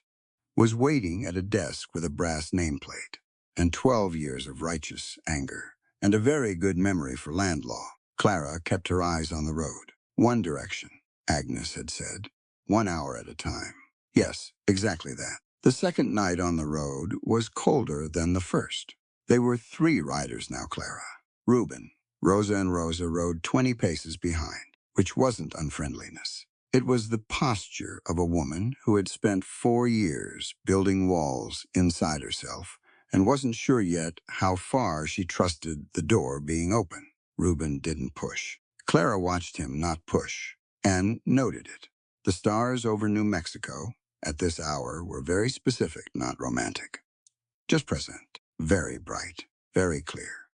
was waiting at a desk with a brass nameplate, and 12 years of righteous anger, and a very good memory for land law. Clara kept her eyes on the road. One direction, Agnes had said. 1 hour at a time. Yes, exactly that. The second night on the road was colder than the first. They were 3 riders now, Clara. Reuben, Rosa, and Rosa rode 20 paces behind, which wasn't unfriendliness. It was the posture of a woman who had spent 4 years building walls inside herself and wasn't sure yet how far she trusted the door being open. Reuben didn't push. Clara watched him not push, and noted it. The stars over New Mexico at this hour were very specific, not romantic. Just present. Very bright, very clear.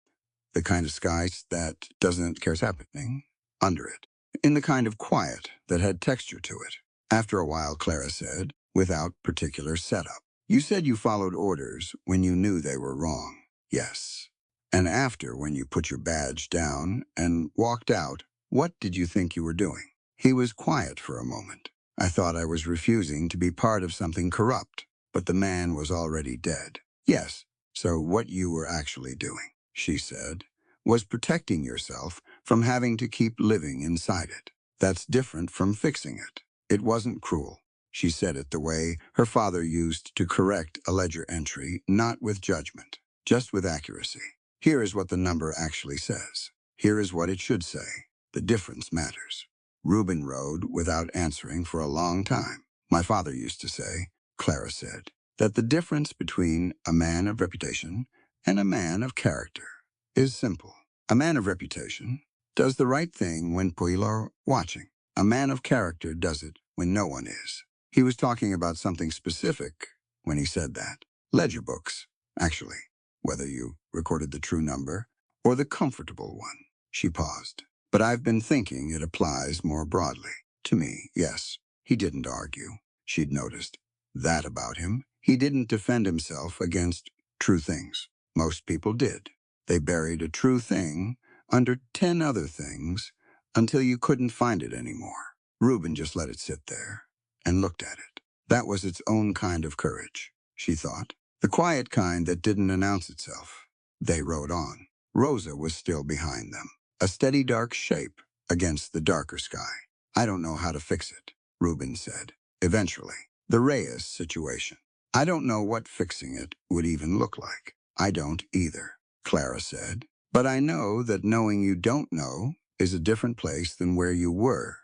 The kind of sky that doesn't care what's happening under it. In the kind of quiet that had texture to it. After a while, Clara said, without particular setup, "You said you followed orders when you knew they were wrong." "Yes." "And after, when you put your badge down and walked out, what did you think you were doing?" He was quiet for a moment. "I thought I was refusing to be part of something corrupt, but the man was already dead." "Yes, so what you were actually doing," she said, "was protecting yourself from having to keep living inside it. That's different from fixing it. It wasn't cruel." She said it the way her father used to correct a ledger entry, not with judgment, just with accuracy. "Here is what the number actually says. Here is what it should say. The difference matters." Reuben rode without answering for a long time. "My father used to say," Clara said, "that the difference between a man of reputation and a man of character is simple. A man of reputation does the right thing when people are watching. A man of character does it when no one is." He was talking about something specific when he said that. Ledger books, actually, whether you recorded the true number or the comfortable one. She paused. "But I've been thinking it applies more broadly. To me, yes." He didn't argue. She'd noticed that about him. He didn't defend himself against true things. Most people did. They buried a true thing under 10 other things until you couldn't find it anymore. Reuben just let it sit there and looked at it. That was its own kind of courage, she thought. The quiet kind that didn't announce itself. They rode on. Rosa was still behind them, a steady dark shape against the darker sky. "I don't know how to fix it," Reuben said. "Eventually. The Reyes situation. I don't know what fixing it would even look like." "I don't either," Clara said. "But I know that knowing you don't know is a different place than where you were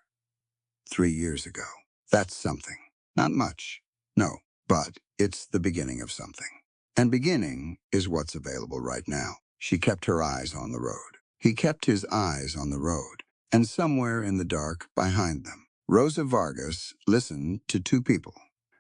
3 years ago. That's something. Not much. No, but it's the beginning of something." And beginning is what's available right now. She kept her eyes on the road. He kept his eyes on the road. And somewhere in the dark behind them, Rosa Vargas listened to two people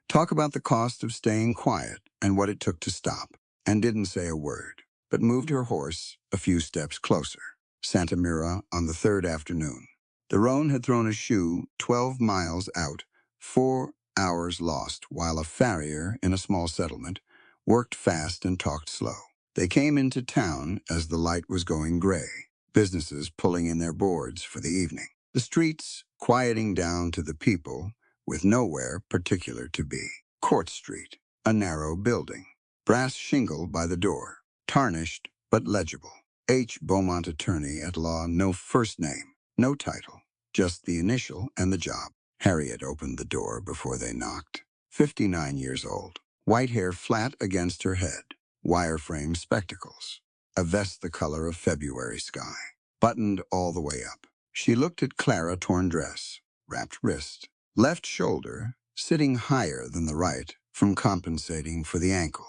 talk about the cost of staying quiet and what it took to stop, and didn't say a word, but moved her horse a few steps closer. Santa Mira on the third afternoon. The roan had thrown a shoe 12 miles out, 4 hours lost, while a farrier in a small settlement worked fast and talked slow. They came into town as the light was going gray, businesses pulling in their boards for the evening. The streets quieting down to the people with nowhere particular to be. Court Street, a narrow building. Brass shingle by the door, tarnished but legible. H. Beaumont, attorney at law, no first name, no title, just the initial and the job. Harriet opened the door before they knocked. 59 years old, white hair flat against her head, wire-frame spectacles, a vest the color of February sky, buttoned all the way up. She looked at Clara, torn dress, wrapped wrist, left shoulder sitting higher than the right from compensating for the ankle,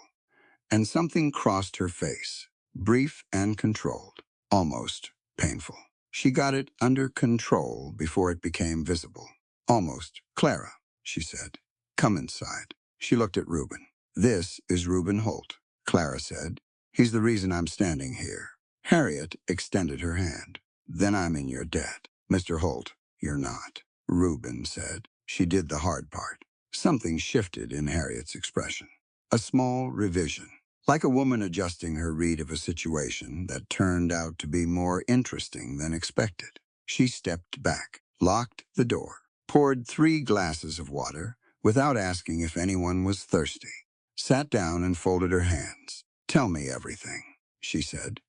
and something crossed her face, brief and controlled, almost painful. She got it under control before it became visible. Almost. Clara, she said. Come inside. She looked at Reuben. This is Reuben Holt, Clara said. He's the reason I'm standing here. Harriet extended her hand. Then I'm in your debt. Mr. Holt, you're not, Reuben said. She did the hard part. Something shifted in Harriet's expression. A small revision, like a woman adjusting her read of a situation that turned out to be more interesting than expected. She stepped back, locked the door, poured 3 glasses of water without asking if anyone was thirsty, sat down and folded her hands. Tell me everything, she said.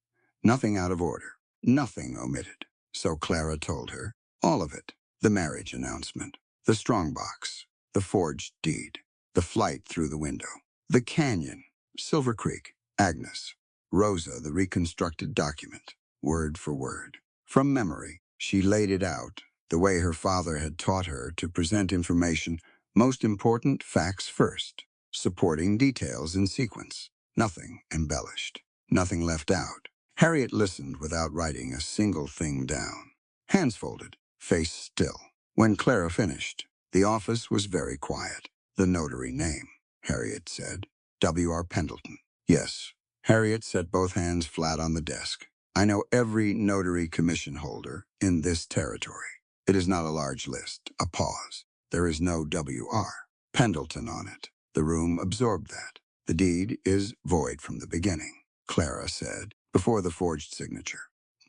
Nothing out of order, nothing omitted. So Clara told her, all of it. The marriage announcement, the strongbox, the forged deed, the flight through the window, the canyon, Silver Creek, Agnes, Rosa, the reconstructed document, word for word. From memory, she laid it out the way her father had taught her to present information, most important facts first, supporting details in sequence, nothing embellished, nothing left out. Harriet listened without writing a single thing down. Hands folded, face still. When Clara finished, the office was very quiet. The notary name, Harriet said. W.R. Pendleton. Yes. Harriet set both hands flat on the desk. I know every notary commission holder in this territory. It is not a large list. A pause. There is no W.R. Pendleton on it. The room absorbed that. The deed is void from the beginning, Clara said, before the forged signature,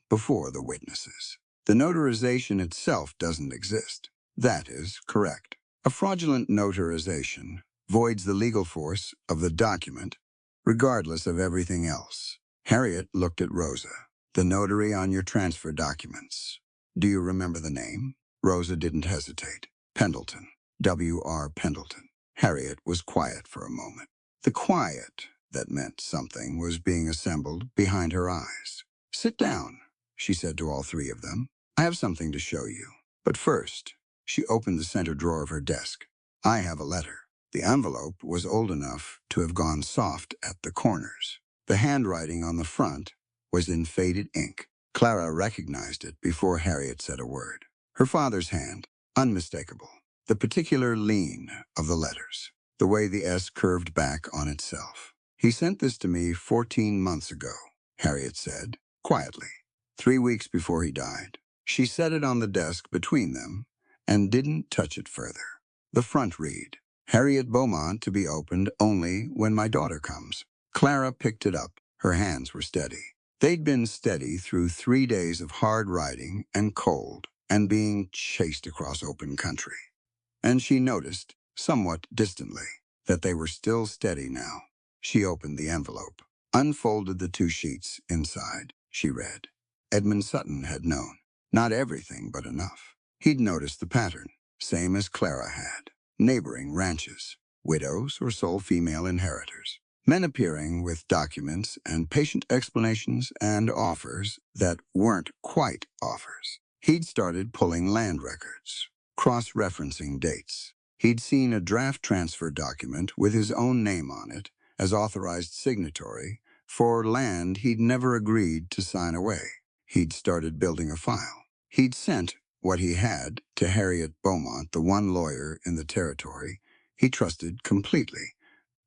before the witnesses. The notarization itself doesn't exist. That is correct. A fraudulent notarization voids the legal force of the document, regardless of everything else. Harriet looked at Rosa. The notary on your transfer documents. Do you remember the name? Rosa didn't hesitate. Pendleton. W.R. Pendleton. Harriet was quiet for a moment. The quiet that meant something was being assembled behind her eyes. Sit down, she said to all 3 of them. I have something to show you. But first, she opened the center drawer of her desk. I have a letter. The envelope was old enough to have gone soft at the corners. The handwriting on the front was in faded ink. Clara recognized it before Harriet said a word. Her father's hand, unmistakable. The particular lean of the letters, the way the S curved back on itself. He sent this to me 14 months ago, Harriet said, quietly, 3 weeks before he died. She set it on the desk between them and didn't touch it further. The front read, Harriet Beaumont to be opened only when my daughter comes. Clara picked it up. Her hands were steady. They'd been steady through 3 days of hard riding and cold and being chased across open country. And she noticed, somewhat distantly, that they were still steady now. She opened the envelope, unfolded the 2 sheets inside. She read. Edmund Sutton had known. Not everything, but enough. He'd noticed the pattern, same as Clara had. Neighboring ranches, widows or sole female inheritors. Men appearing with documents and patient explanations and offers that weren't quite offers. He'd started pulling land records, cross-referencing dates. He'd seen a draft transfer document with his own name on it as authorized signatory for land he'd never agreed to sign away. He'd started building a file. He'd sent what he had to Harriet Beaumont, the one lawyer in the territory he trusted completely,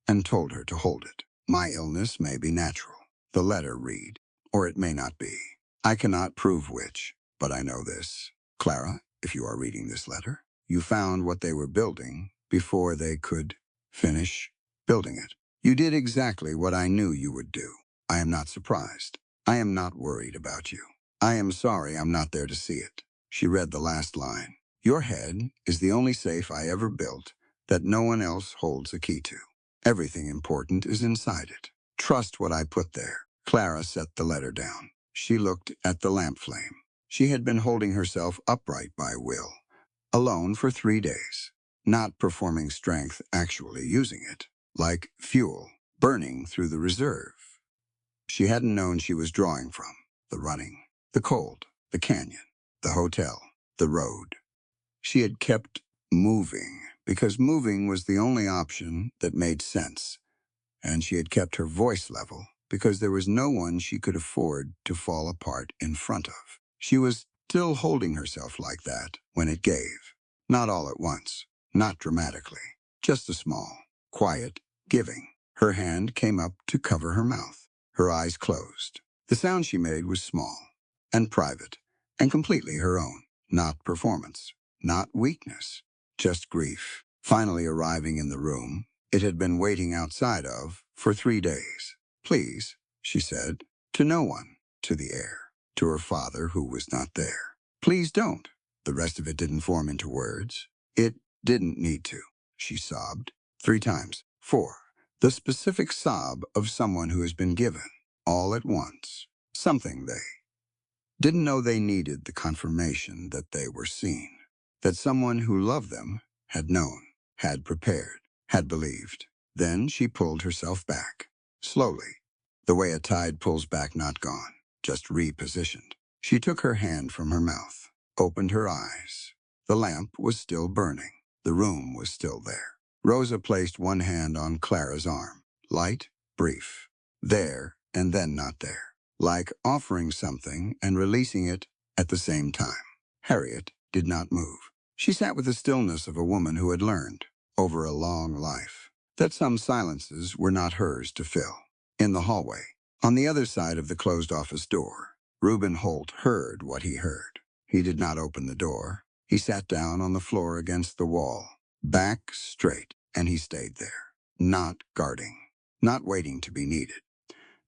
and told her to hold it. My illness may be natural, the letter read, or it may not be. I cannot prove which, but I know this. Clara, if you are reading this letter, you found what they were building before they could finish building it. You did exactly what I knew you would do. I am not surprised. I am not worried about you. I am sorry I'm not there to see it. She read the last line. Your head is the only safe I ever built that no one else holds a key to. Everything important is inside it. Trust what I put there. Clara set the letter down. She looked at the lamp flame. She had been holding herself upright by will, alone for 3 days, not performing strength, actually using it, like fuel, burning through the reserve. She hadn't known she was drawing from the running, the cold, the canyon, the hotel, the road. She had kept moving because moving was the only option that made sense, and she had kept her voice level because there was no one she could afford to fall apart in front of. She was still holding herself like that when it gave. Not all at once, not dramatically, just a small, quiet giving. Her hand came up to cover her mouth. Her eyes closed. The sound she made was small and private and completely her own, not performance, not weakness, just grief. Finally arriving in the room it had been waiting outside of for 3 days. Please, she said, to no one, to the air, to her father who was not there. Please don't. The rest of it didn't form into words. It didn't need to. She sobbed 3 times. 4. The specific sob of someone who has been given, all at once, something they didn't know they needed, the confirmation that they were seen, that someone who loved them had known, had prepared, had believed. Then she pulled herself back, slowly, the way a tide pulls back, not gone, just repositioned. She took her hand from her mouth, opened her eyes. The lamp was still burning. The room was still there. Rosa placed one hand on Clara's arm, light, brief, there and then not there, like offering something and releasing it at the same time. Harriet did not move. She sat with the stillness of a woman who had learned, over a long life, that some silences were not hers to fill. In the hallway, on the other side of the closed office door, Reuben Holt heard what he heard. He did not open the door. He sat down on the floor against the wall, back straight, and he stayed there, not guarding, not waiting to be needed,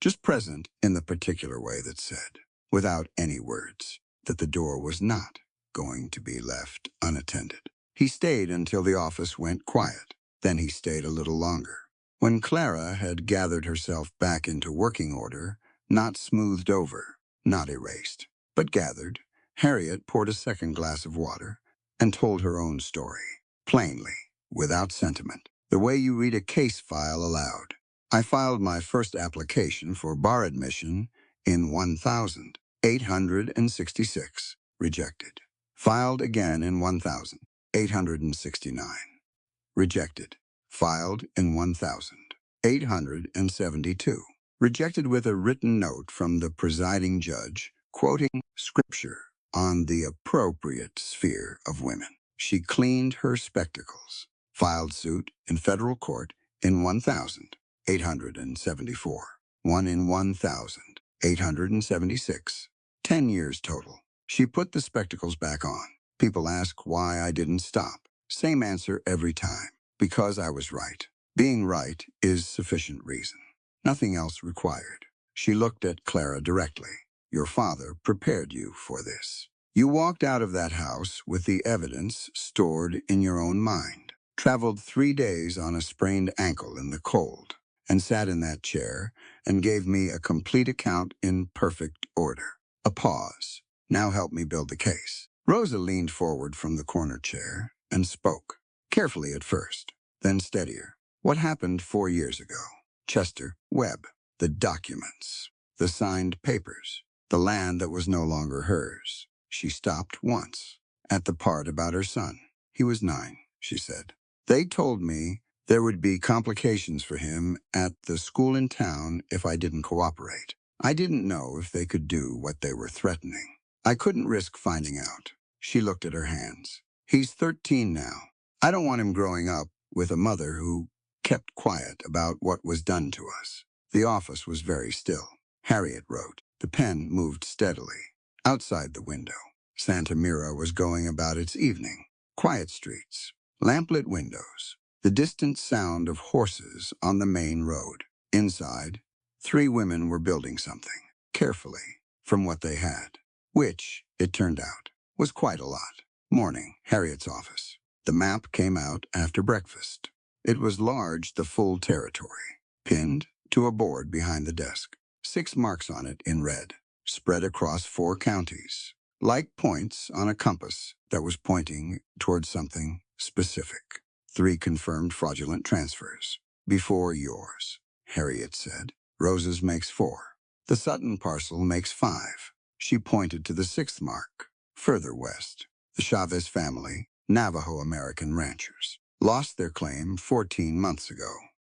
just present in the particular way that said, without any words, that the door was not going to be left unattended. He stayed until the office went quiet. Then he stayed a little longer. When Clara had gathered herself back into working order, not smoothed over, not erased, but gathered, Harriet poured a second glass of water and told her own story, plainly, without sentiment, the way you read a case file aloud. I filed my first application for bar admission in 1,866, rejected. Filed again in 1,869, rejected. Filed in 1,872, rejected with a written note from the presiding judge quoting scripture on the appropriate sphere of women. She cleaned her spectacles. Filed suit in federal court in 1,874. One in 1,876. 10 years total. She put the spectacles back on. People ask why I didn't stop. Same answer every time. Because I was right. Being right is sufficient reason. Nothing else required. She looked at Clara directly. Your father prepared you for this. You walked out of that house with the evidence stored in your own mind, traveled 3 days on a sprained ankle in the cold, and sat in that chair and gave me a complete account in perfect order. A pause. Now help me build the case. Rosa leaned forward from the corner chair and spoke, carefully at first, then steadier. What happened 4 years ago? Chester, Webb, the documents, the signed papers, the land that was no longer hers. She stopped once, at the part about her son. He was 9, she said. They told me There would be complications for him at the school in town if I didn't cooperate. I didn't know if they could do what they were threatening. I couldn't risk finding out. She looked at her hands. He's 13 now. I don't want him growing up with a mother who kept quiet about what was done to us. The office was very still. Harriet wrote. The pen moved steadily. Outside the window, Santa Mira was going about its evening. Quiet streets, lamplit windows, the distant sound of horses on the main road. Inside, 3 women were building something, carefully, from what they had, which, it turned out, was quite a lot. Morning, Harriet's office. The map came out after breakfast. It was large, the full territory, pinned to a board behind the desk. 6 marks on it in red, spread across 4 counties, like points on a compass that was pointing towards something specific. 3 confirmed fraudulent transfers. Before yours, Harriet said. Rose's makes 4. The Sutton parcel makes 5. She pointed to the 6th mark. Further west, the Chavez family, Navajo-American ranchers, lost their claim 14 months ago.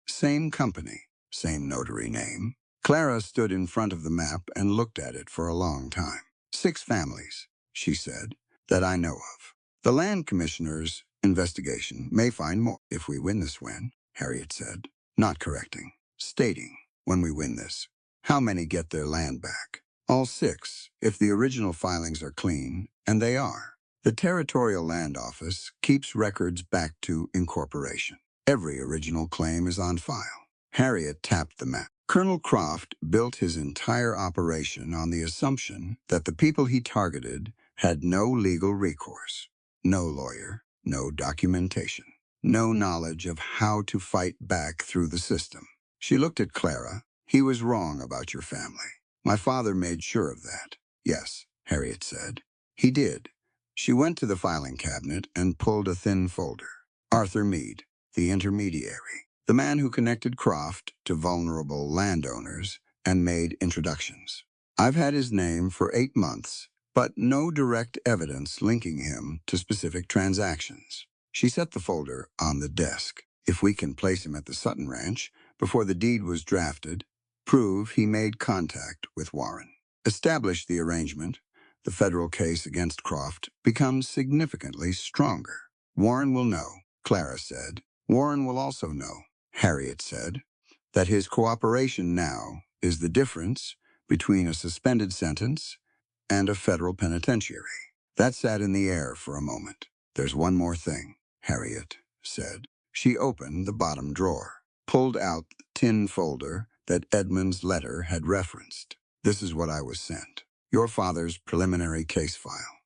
Same company, same notary name. Clara stood in front of the map and looked at it for a long time. 6 families, she said, that I know of. The land commissioner's investigation may find more. If we win this win, Harriet said, not correcting, stating, when we win this, how many get their land back? All 6, if the original filings are clean, and they are. The Territorial Land Office keeps records back to incorporation. Every original claim is on file. Harriet tapped the map. Colonel Croft built his entire operation on the assumption that the people he targeted had no legal recourse, no lawyer, no documentation, no knowledge of how to fight back through the system. She looked at Clara. He was wrong about your family. My father made sure of that. Yes, Harriet said. He did. She went to the filing cabinet and pulled a thin folder. Arthur Meade, the intermediary, the man who connected Croft to vulnerable landowners and made introductions. I've had his name for 8 months, but no direct evidence linking him to specific transactions. She set the folder on the desk. If we can place him at the Sutton Ranch before the deed was drafted, prove he made contact with Warren. Establish the arrangement, the federal case against Croft becomes significantly stronger. Warren will know, Clara said. Warren will also know, Harriet said, that his cooperation now is the difference between a suspended sentence and a federal penitentiary. That sat in the air for a moment. There's one more thing, Harriet said. She opened the bottom drawer, pulled out the tin folder that Edmund's letter had referenced. This is what I was sent. Your father's preliminary case file.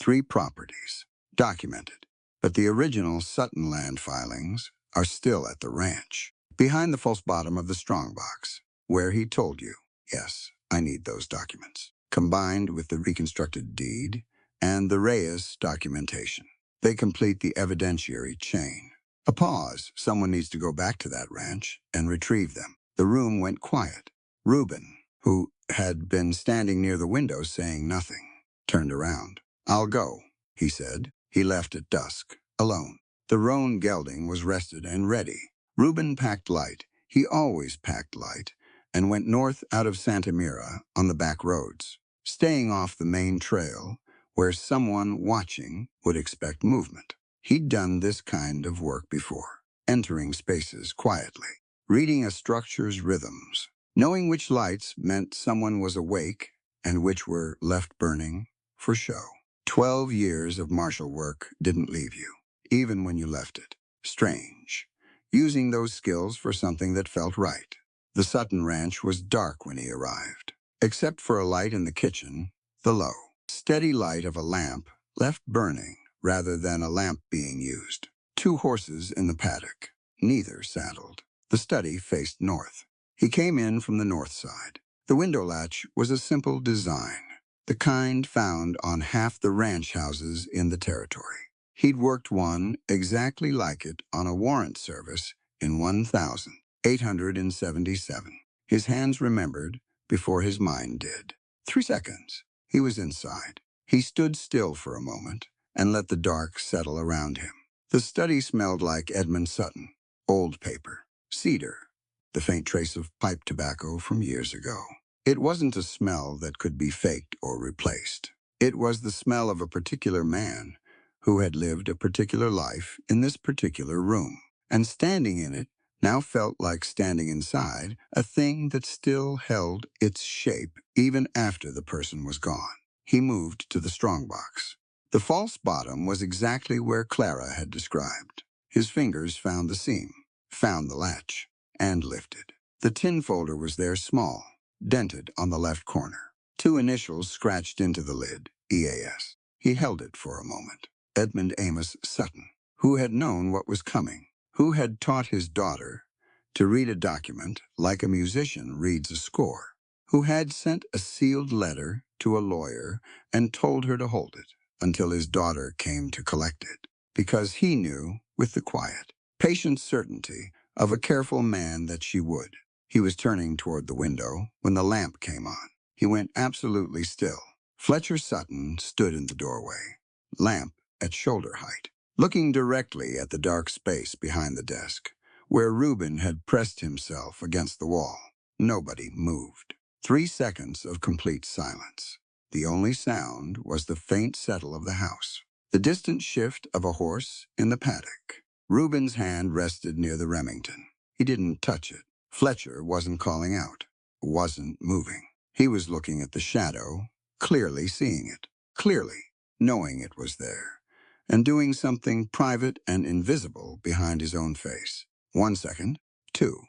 3 properties, documented, but the original Sutton land filings are still at the ranch, behind the false bottom of the strongbox, where he told you, yes, I need those documents, combined with the reconstructed deed and the Reyes documentation. They complete the evidentiary chain. A pause. Someone needs to go back to that ranch and retrieve them. The room went quiet. Reuben, who had been standing near the window saying nothing, turned around. I'll go, he said. He left at dusk, alone. The roan gelding was rested and ready. Reuben packed light. He always packed light, and went north out of Santa Mira on the back roads, staying off the main trail where someone watching would expect movement. He'd done this kind of work before, entering spaces quietly, reading a structure's rhythms, knowing which lights meant someone was awake and which were left burning for show. 12 years of martial work didn't leave you, even when you left it. Strange, using those skills for something that felt right. The Sutton Ranch was dark when he arrived, except for a light in the kitchen, the low, steady light of a lamp left burning rather than a lamp being used. 2 horses in the paddock, neither saddled. The study faced north. He came in from the north side. The window latch was a simple design, the kind found on half the ranch houses in the territory. He'd worked one exactly like it on a warrant service in 1877. His hands remembered before his mind did. 3 seconds. He was inside. He stood still for a moment and let the dark settle around him. The study smelled like Edmund Sutton. Old paper. Cedar. The faint trace of pipe tobacco from years ago. It wasn't a smell that could be faked or replaced. It was the smell of a particular man who had lived a particular life in this particular room. And standing in it now felt like standing inside a thing that still held its shape even after the person was gone. He moved to the strongbox. The false bottom was exactly where Clara had described. His fingers found the seam, found the latch, and lifted. The tin folder was there small, dented on the left corner. Two initials scratched into the lid, EAS. He held it for a moment. Edmund Amos Sutton, who had known what was coming, who had taught his daughter to read a document like a musician reads a score, who had sent a sealed letter to a lawyer and told her to hold it until his daughter came to collect it, because he knew, with the quiet, patient certainty of a careful man, that she would. He was turning toward the window when the lamp came on. He went absolutely still. Fletcher Sutton stood in the doorway, lamp at shoulder height, looking directly at the dark space behind the desk, where Reuben had pressed himself against the wall. Nobody moved. 3 seconds of complete silence. The only sound was the faint settle of the house, the distant shift of a horse in the paddock. Reuben's hand rested near the Remington. He didn't touch it. Fletcher wasn't calling out, wasn't moving. He was looking at the shadow, clearly seeing it, clearly knowing it was there, and doing something private and invisible behind his own face. 1 second, 2.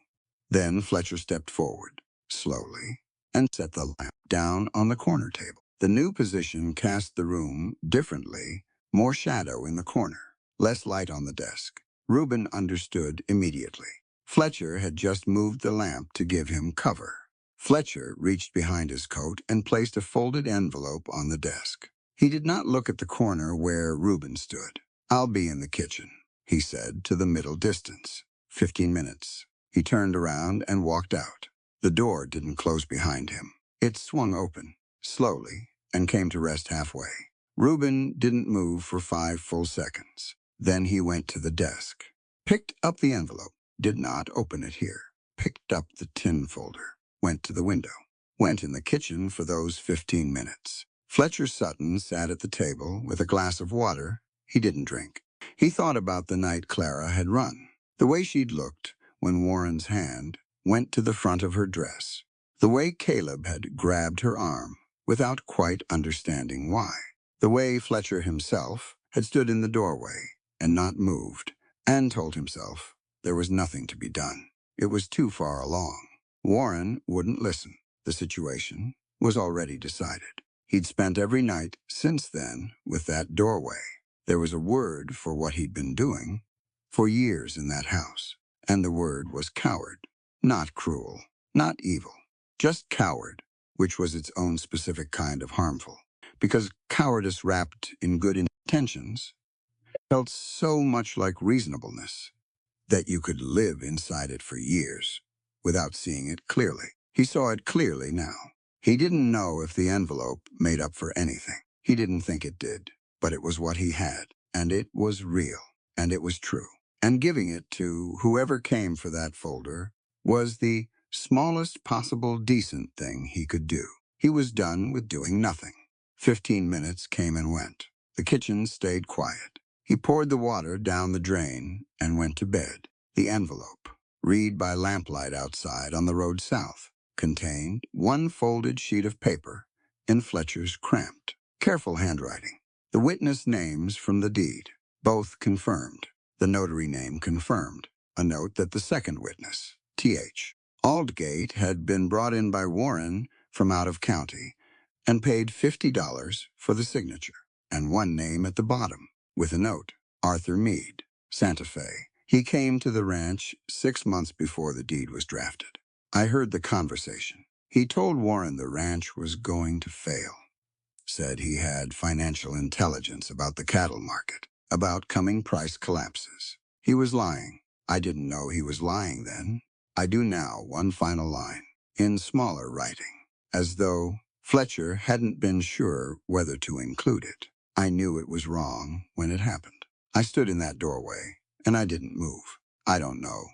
Then Fletcher stepped forward, slowly, and set the lamp down on the corner table. The new position cast the room differently, more shadow in the corner, less light on the desk. Reuben understood immediately. Fletcher had just moved the lamp to give him cover. Fletcher reached behind his coat and placed a folded envelope on the desk. He did not look at the corner where Reuben stood. "I'll be in the kitchen," he said to the middle distance. 15 minutes. He turned around and walked out. The door didn't close behind him. It swung open, slowly, and came to rest halfway. Reuben didn't move for 5 full seconds. Then he went to the desk, picked up the envelope, did not open it here, picked up the tin folder, went to the window, went in the kitchen for those 15 minutes. Fletcher Sutton sat at the table with a glass of water he didn't drink. He thought about the night Clara had run, the way she'd looked when Warren's hand went to the front of her dress, the way Caleb had grabbed her arm without quite understanding why, the way Fletcher himself had stood in the doorway and not moved, and told himself there was nothing to be done. It was too far along. Warren wouldn't listen. The situation was already decided. He'd spent every night since then with that doorway. There was a word for what he'd been doing for years in that house, and the word was coward. Not cruel, not evil, just coward, which was its own specific kind of harmful, because cowardice wrapped in good intentions felt so much like reasonableness that you could live inside it for years without seeing it clearly. He saw it clearly now. He didn't know if the envelope made up for anything. He didn't think it did, but it was what he had, and it was real, and it was true. And giving it to whoever came for that folder was the smallest possible decent thing he could do. He was done with doing nothing. 15 minutes came and went. The kitchen stayed quiet. He poured the water down the drain and went to bed. The envelope, read by lamplight outside on the road south, contained one folded sheet of paper in Fletcher's cramped, careful handwriting. The witness names from the deed, both confirmed. The notary name confirmed. A note that the second witness, T.H. Aldgate, had been brought in by Warren from out of county and paid $50 for the signature, and one name at the bottom, with a note, Arthur Meade, Santa Fe. He came to the ranch 6 months before the deed was drafted. I heard the conversation. He told Warren the ranch was going to fail. Said he had financial intelligence about the cattle market, about coming price collapses. He was lying. I didn't know he was lying then. I do now. One final line, in smaller writing, as though Fletcher hadn't been sure whether to include it. I knew it was wrong when it happened. I stood in that doorway, and I didn't move. I don't know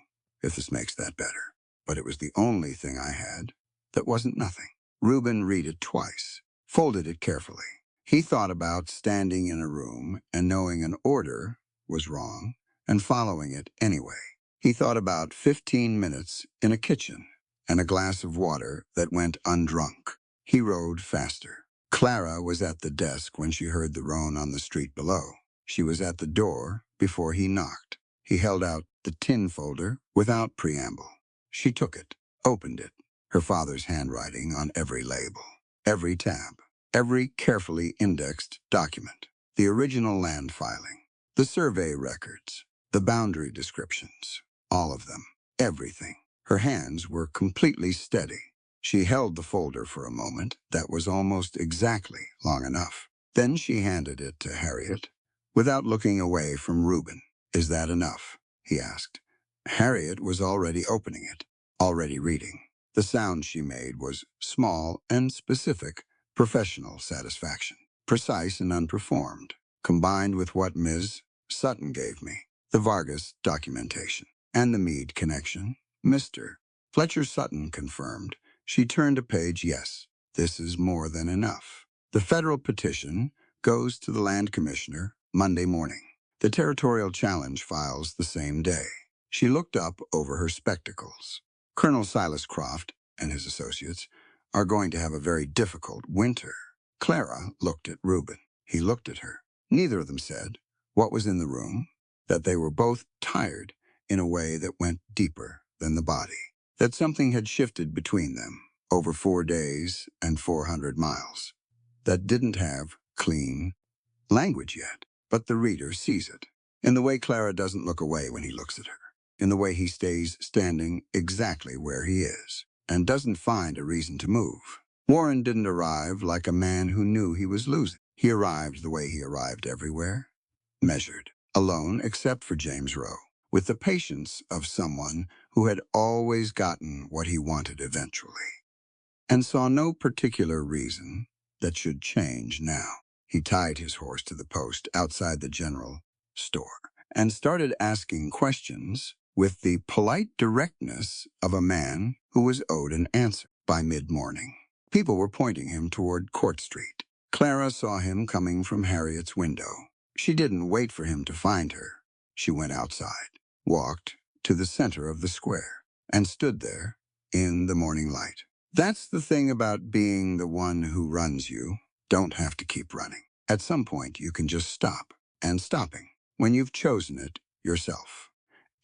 if this makes that better, but it was the only thing I had that wasn't nothing. Reuben read it twice, folded it carefully. He thought about standing in a room and knowing an order was wrong and following it anyway. He thought about 15 minutes in a kitchen and a glass of water that went undrunk. He rode faster. Clara was at the desk when she heard the roan on the street below. She was at the door before he knocked. He held out the tin folder without preamble. She took it, opened it, her father's handwriting on every label, every tab, every carefully indexed document, the original land filing, the survey records, the boundary descriptions, all of them, everything. Her hands were completely steady. She held the folder for a moment that was almost exactly long enough. Then she handed it to Harriet, without looking away from Reuben. "Is that enough?" he asked. Harriet was already opening it, already reading. The sound she made was small and specific, professional satisfaction, precise and unperformed, combined with what Ms. Sutton gave me, the Vargas documentation, and the Meade connection. Mr. Fletcher Sutton confirmed. She turned a page. Yes, this is more than enough. The federal petition goes to the land commissioner Monday morning. The territorial challenge files the same day. She looked up over her spectacles. Colonel Silas Croft and his associates are going to have a very difficult winter. Clara looked at Reuben. He looked at her. Neither of them said what was in the room, that they were both tired in a way that went deeper than the body, that something had shifted between them over 4 days and 400 miles, that didn't have clean language yet, but the reader sees it. In the way Clara doesn't look away when he looks at her, in the way he stays standing exactly where he is, and doesn't find a reason to move. Warren didn't arrive like a man who knew he was losing. He arrived the way he arrived everywhere, measured, alone except for James Rowe, with the patience of someone who had always gotten what he wanted eventually, and saw no particular reason that should change now. He tied his horse to the post outside the general store and started asking questions with the polite directness of a man who was owed an answer. By mid-morning, people were pointing him toward Court Street. Clara saw him coming from Harriet's window. She didn't wait for him to find her. She went outside, walked to the center of the square, and stood there in the morning light. That's the thing about being the one who runs. You don't have to keep running. At some point, you can just stop. And stopping, when you've chosen it yourself,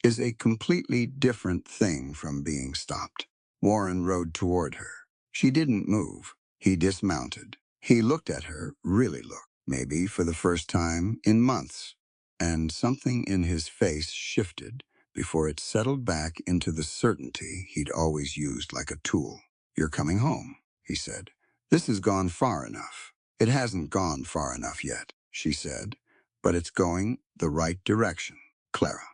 is a completely different thing from being stopped. Warren rode toward her. She didn't move. He dismounted. He looked at her, really looked, maybe for the first time in months, and something in his face shifted before it settled back into the certainty he'd always used like a tool. "You're coming home," he said. "This has gone far enough." "It hasn't gone far enough yet," she said, "but it's going the right direction, Clara."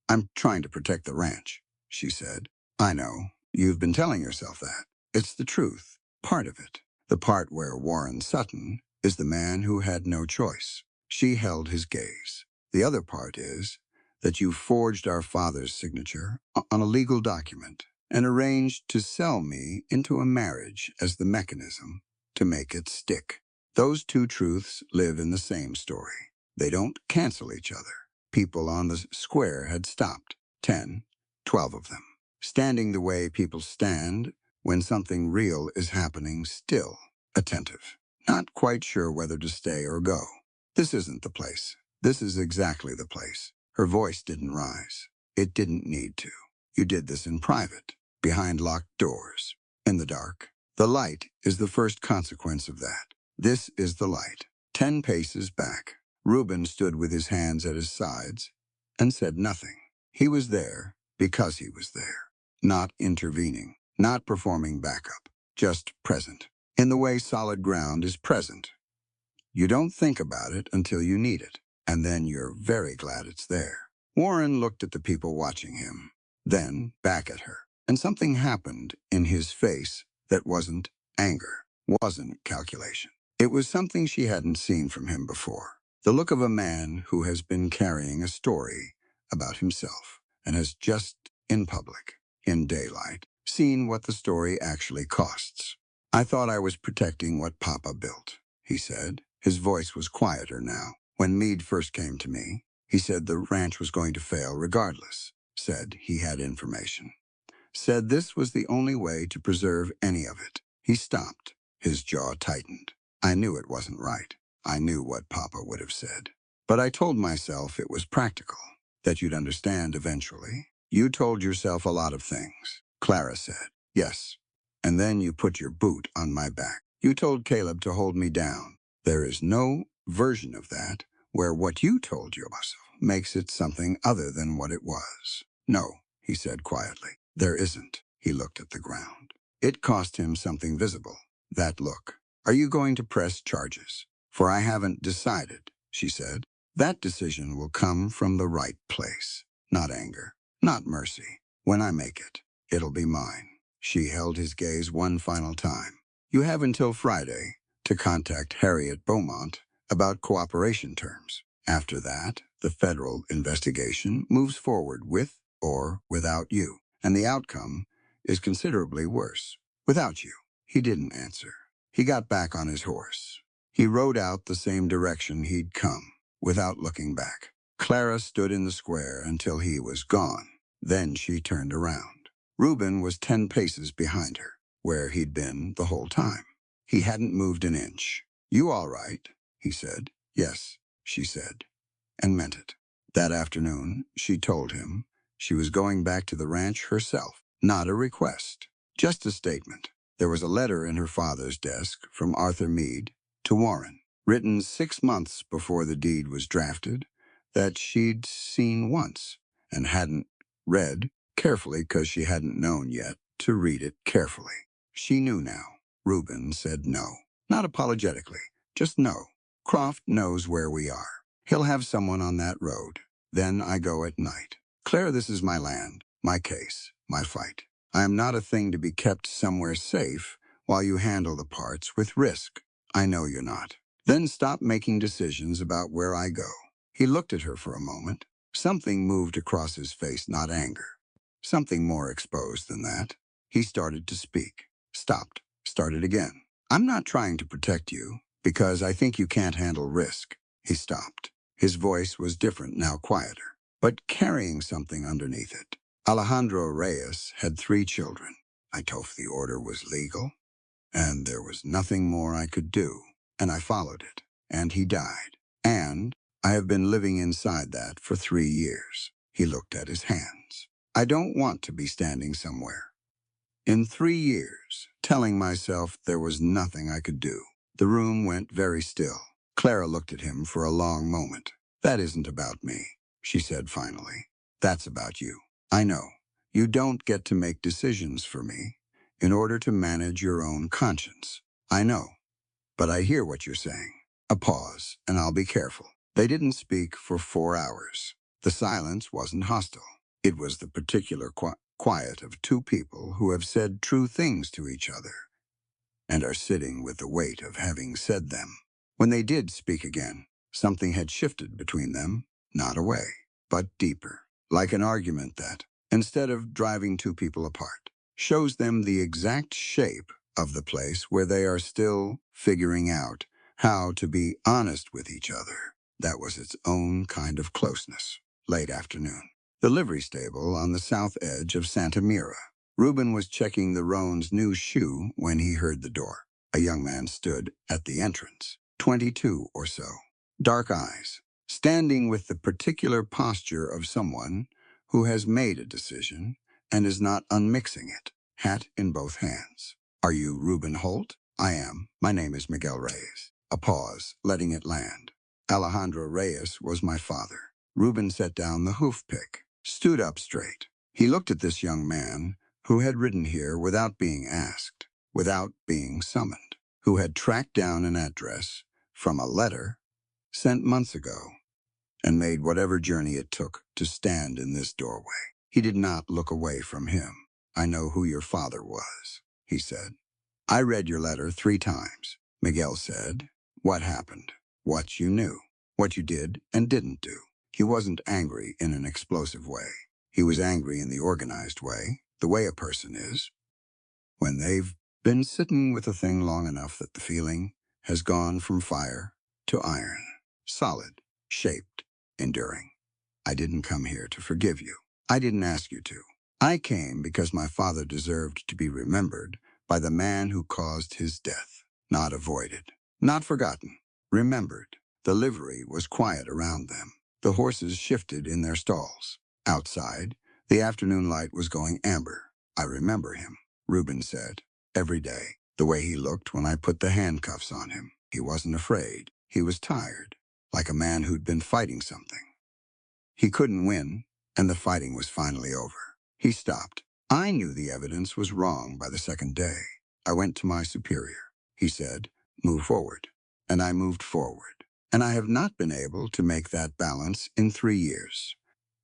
"I'm trying to protect the ranch," she said. "I know. You've been telling yourself that. It's the truth. Part of it. The part where Warren Sutton is the man who had no choice." She held his gaze. "The other part is that you forged our father's signature on a legal document and arranged to sell me into a marriage as the mechanism to make it stick. Those two truths live in the same story. They don't cancel each other." People on the square had stopped, 10, 12 of them, standing the way people stand when something real is happening, still, attentive, not quite sure whether to stay or go. "This isn't the place. This is exactly the place." Her voice didn't rise. It didn't need to. "You did this in private, behind locked doors, in the dark. The light is the first consequence of that. This is the light." 10 paces back, Reuben stood with his hands at his sides and said nothing. He was there because he was there, not intervening, not performing backup, just present, in the way solid ground is present. You don't think about it until you need it, and then you're very glad it's there. Warren looked at the people watching him, then back at her, and something happened in his face that wasn't anger, wasn't calculation. It was something she hadn't seen from him before. The look of a man who has been carrying a story about himself, and has just, in public, in daylight, seen what the story actually costs. I thought I was protecting what Papa built, he said. His voice was quieter now. When Meade first came to me, he said the ranch was going to fail regardless. Said he had information. Said this was the only way to preserve any of it. He stopped. His jaw tightened. I knew it wasn't right. I knew what Papa would have said. But I told myself it was practical, that you'd understand eventually. You told yourself a lot of things, Clara said. Yes. And then you put your boot on my back. You told Caleb to hold me down. There is no version of that where what you told yourself makes it something other than what it was. No, he said quietly. There isn't. He looked at the ground. It cost him something visible. That look. Are you going to press charges? For I haven't decided, she said. That decision will come from the right place. Not anger. Not mercy. When I make it, it'll be mine. She held his gaze one final time. You have until Friday to contact Harriet Beaumont about cooperation terms. After that, the federal investigation moves forward with or without you, and the outcome is considerably worse. Without you. He didn't answer. He got back on his horse. He rode out the same direction he'd come, without looking back. Clara stood in the square until he was gone. Then she turned around. Reuben was 10 paces behind her, where he'd been the whole time. He hadn't moved an inch. You all right? He said. Yes, she said, and meant it. That afternoon, she told him she was going back to the ranch herself. Not a request, just a statement. There was a letter in her father's desk from Arthur Meade to Warren, written 6 months before the deed was drafted, that she'd seen once and hadn't read carefully because she hadn't known yet to read it carefully. She knew now. Reuben said no, not apologetically, just no. Croft knows where we are. He'll have someone on that road. Then I go at night. Claire, this is my land, my case, my fight. I am not a thing to be kept somewhere safe while you handle the parts with risk. I know you're not. Then stop making decisions about where I go. He looked at her for a moment. Something moved across his face, not anger. Something more exposed than that. He started to speak. Stopped. Started again. I'm not trying to protect you, because I think you can't handle risk. He stopped. His voice was different, now quieter, but carrying something underneath it. Alejandro Reyes had 3 children. I told the order was legal, and there was nothing more I could do, and I followed it, and he died. And I have been living inside that for 3 years. He looked at his hands. I don't want to be standing somewhere. In 3 years, telling myself there was nothing I could do. The room went very still. Clara looked at him for a long moment. That isn't about me, she said finally. That's about you. I know. You don't get to make decisions for me in order to manage your own conscience. I know. But I hear what you're saying. A pause, and I'll be careful. They didn't speak for 4 hours. The silence wasn't hostile. It was the particular quiet of 2 people who have said true things to each other and are sitting with the weight of having said them. When they did speak again, something had shifted between them, not away, but deeper, like an argument that, instead of driving 2 people apart, shows them the exact shape of the place where they are still figuring out how to be honest with each other. That was its own kind of closeness. Late afternoon. The livery stable on the south edge of Santa Mira. Reuben was checking the roan's new shoe when he heard the door. A young man stood at the entrance, 22 or so. Dark eyes, standing with the particular posture of someone who has made a decision and is not unmixing it, hat in both hands. Are you Reuben Holt? I am. My name is Miguel Reyes. A pause, letting it land. Alejandro Reyes was my father. Reuben set down the hoof pick, stood up straight. He looked at this young man who had ridden here without being asked, without being summoned, who had tracked down an address from a letter sent months ago and made whatever journey it took to stand in this doorway. He did not look away from him. I know who your father was, he said. I read your letter 3 times, Miguel said. What happened? What you knew. What you did and didn't do. He wasn't angry in an explosive way. He was angry in the organized way, the way a person is, when they've been sitting with a thing long enough that the feeling has gone from fire to iron, solid, shaped, enduring. I didn't come here to forgive you. I didn't ask you to. I came because my father deserved to be remembered by the man who caused his death, not avoided, not forgotten, remembered. The livery was quiet around them. The horses shifted in their stalls. Outside, the afternoon light was going amber. I remember him, Reuben said, every day. The way he looked when I put the handcuffs on him. He wasn't afraid. He was tired, like a man who'd been fighting something. He couldn't win, and the fighting was finally over. He stopped. I knew the evidence was wrong by the second day. I went to my superior. He said, "Move forward." And I moved forward. And I have not been able to make that balance in 3 years.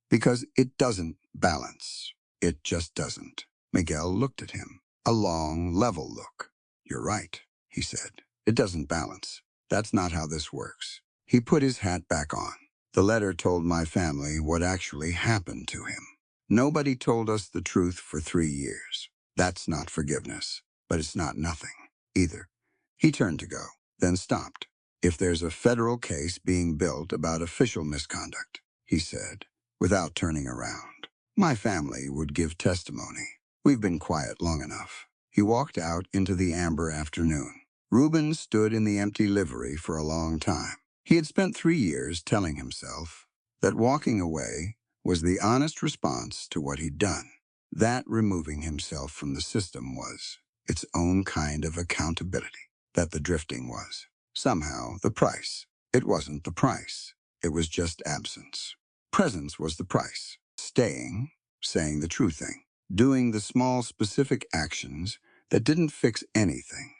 Because it doesn't balance. It just doesn't. Miguel looked at him. A long, level look. "You're right," he said. "It doesn't balance. That's not how this works." He put his hat back on. The letter told my family what actually happened to him. Nobody told us the truth for 3 years. That's not forgiveness, but it's not nothing either. He turned to go, then stopped. "If there's a federal case being built about official misconduct," he said, without turning around, "my family would give testimony. We've been quiet long enough." He walked out into the amber afternoon. Reuben stood in the empty livery for a long time. He had spent 3 years telling himself that walking away was the honest response to what he'd done. That removing himself from the system was its own kind of accountability. That the drifting was somehow the price. It wasn't the price. It was just absence. Presence was the price. Staying, saying the true thing, doing the small specific actions that didn't fix anything,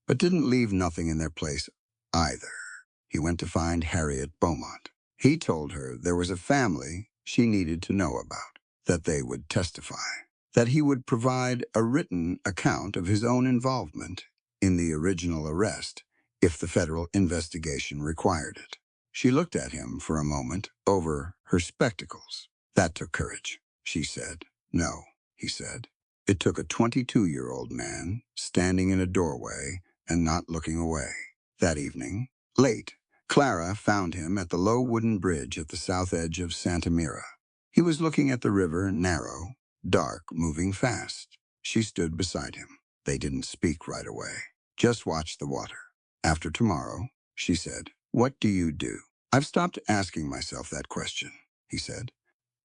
but didn't leave nothing in their place either. He went to find Harriet Beaumont. He told her there was a family she needed to know about, that they would testify, that he would provide a written account of his own involvement in the original arrest if the federal investigation required it. She looked at him for a moment over her spectacles. "That took courage," she said. "No," he said. "It took a 22-year-old man standing in a doorway and not looking away." That evening, late, Clara found him at the low wooden bridge at the south edge of Santa Mira. He was looking at the river, narrow, dark, moving fast. She stood beside him. They didn't speak right away. "Just watch the water. After tomorrow," she said, "what do you do?" "I've stopped asking myself that question," he said.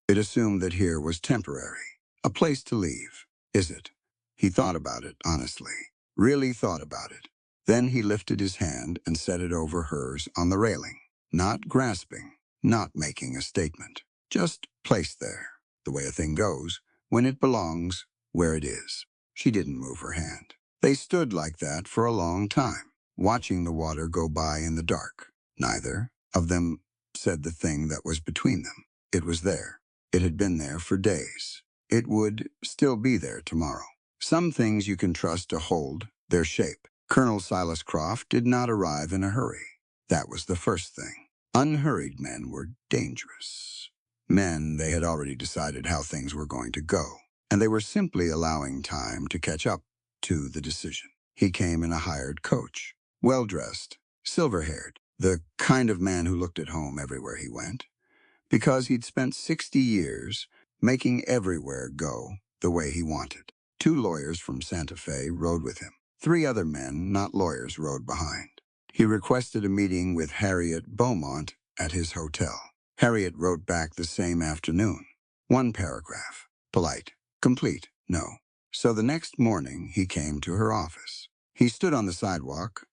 "It assumed that here was temporary, a place to leave. Is it?" He thought about it, honestly, really thought about it. Then he lifted his hand and set it over hers on the railing, not grasping, not making a statement, just placed there, the way a thing goes, when it belongs where it is. She didn't move her hand. They stood like that for a long time, watching the water go by in the dark. Neither of them said the thing that was between them. It was there. It had been there for days. It would still be there tomorrow. Some things you can trust to hold their shape. Colonel Silas Croft did not arrive in a hurry. That was the first thing. Unhurried men were dangerous. Men, they had already decided how things were going to go, and they were simply allowing time to catch up to the decision. He came in a hired coach, well-dressed, silver-haired, the kind of man who looked at home everywhere he went, because he'd spent 60 years making everywhere go the way he wanted. 2 lawyers from Santa Fe rode with him. 3 other men, not lawyers, rode behind. He requested a meeting with Harriet Beaumont at his hotel. Harriet wrote back the same afternoon. 1 paragraph. Polite. Complete. No. So the next morning he came to her office. He stood on the sidewalk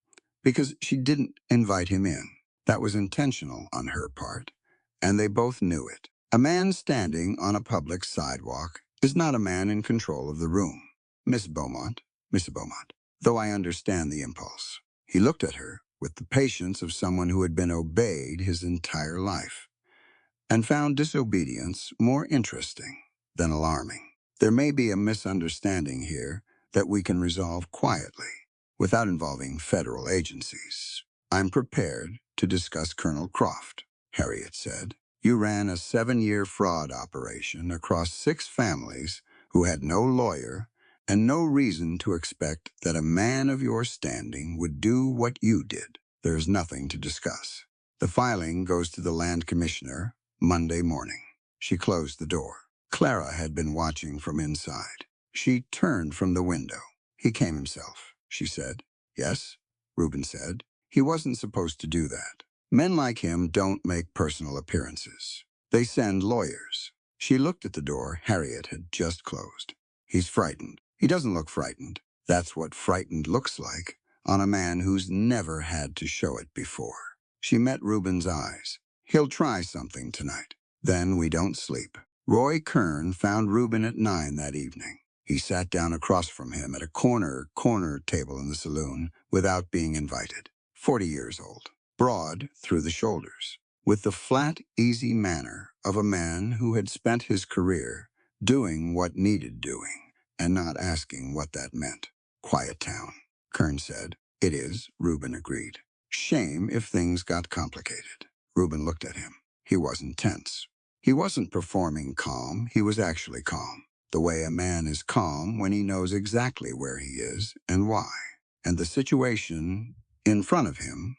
because she didn't invite him in. That was intentional on her part, and they both knew it. A man standing on a public sidewalk is not a man in control of the room. Miss Beaumont, though I understand the impulse." He looked at her with the patience of someone who had been obeyed his entire life, and found disobedience more interesting than alarming. "There may be a misunderstanding here that we can resolve quietly, without involving federal agencies. I'm prepared to discuss Colonel Croft," Harriet said. You ran a 7-year fraud operation across 6 families who had no lawyer and no reason to expect that a man of your standing would do what you did. There's nothing to discuss. The filing goes to the land commissioner Monday morning. She closed the door. Clara had been watching from inside. She turned from the window. He came himself, she said. Yes, Reuben said. He wasn't supposed to do that. Men like him don't make personal appearances. They send lawyers. She looked at the door Harriet had just closed. He's frightened. He doesn't look frightened. That's what frightened looks like on a man who's never had to show it before. She met Reuben's eyes. He'll try something tonight. Then we don't sleep. Roy Kern found Reuben at 9 that evening. He sat down across from him at a corner table in the saloon without being invited. 40 years old, broad through the shoulders, with the flat, easy manner of a man who had spent his career doing what needed doing and not asking what that meant. Quiet town, Kern said. It is, Reuben agreed. Shame if things got complicated. Reuben looked at him. He wasn't tense. He wasn't performing calm. He was actually calm. The way a man is calm when he knows exactly where he is and why. And the situation in front of him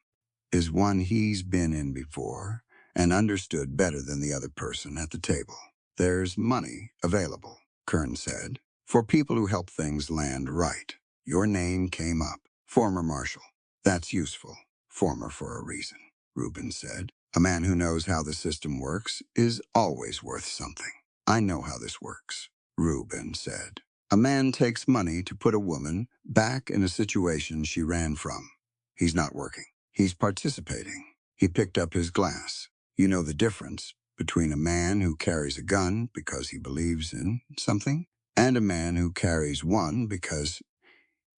is one he's been in before and understood better than the other person at the table. There's money available, Kern said, for people who help things land right. Your name came up. Former marshal. That's useful. Former for a reason, Reuben said. A man who knows how the system works is always worth something. I know how this works, Reuben said. A man takes money to put a woman back in a situation she ran from. He's not working. He's participating. He picked up his glass. You know the difference between a man who carries a gun because he believes in something and a man who carries one because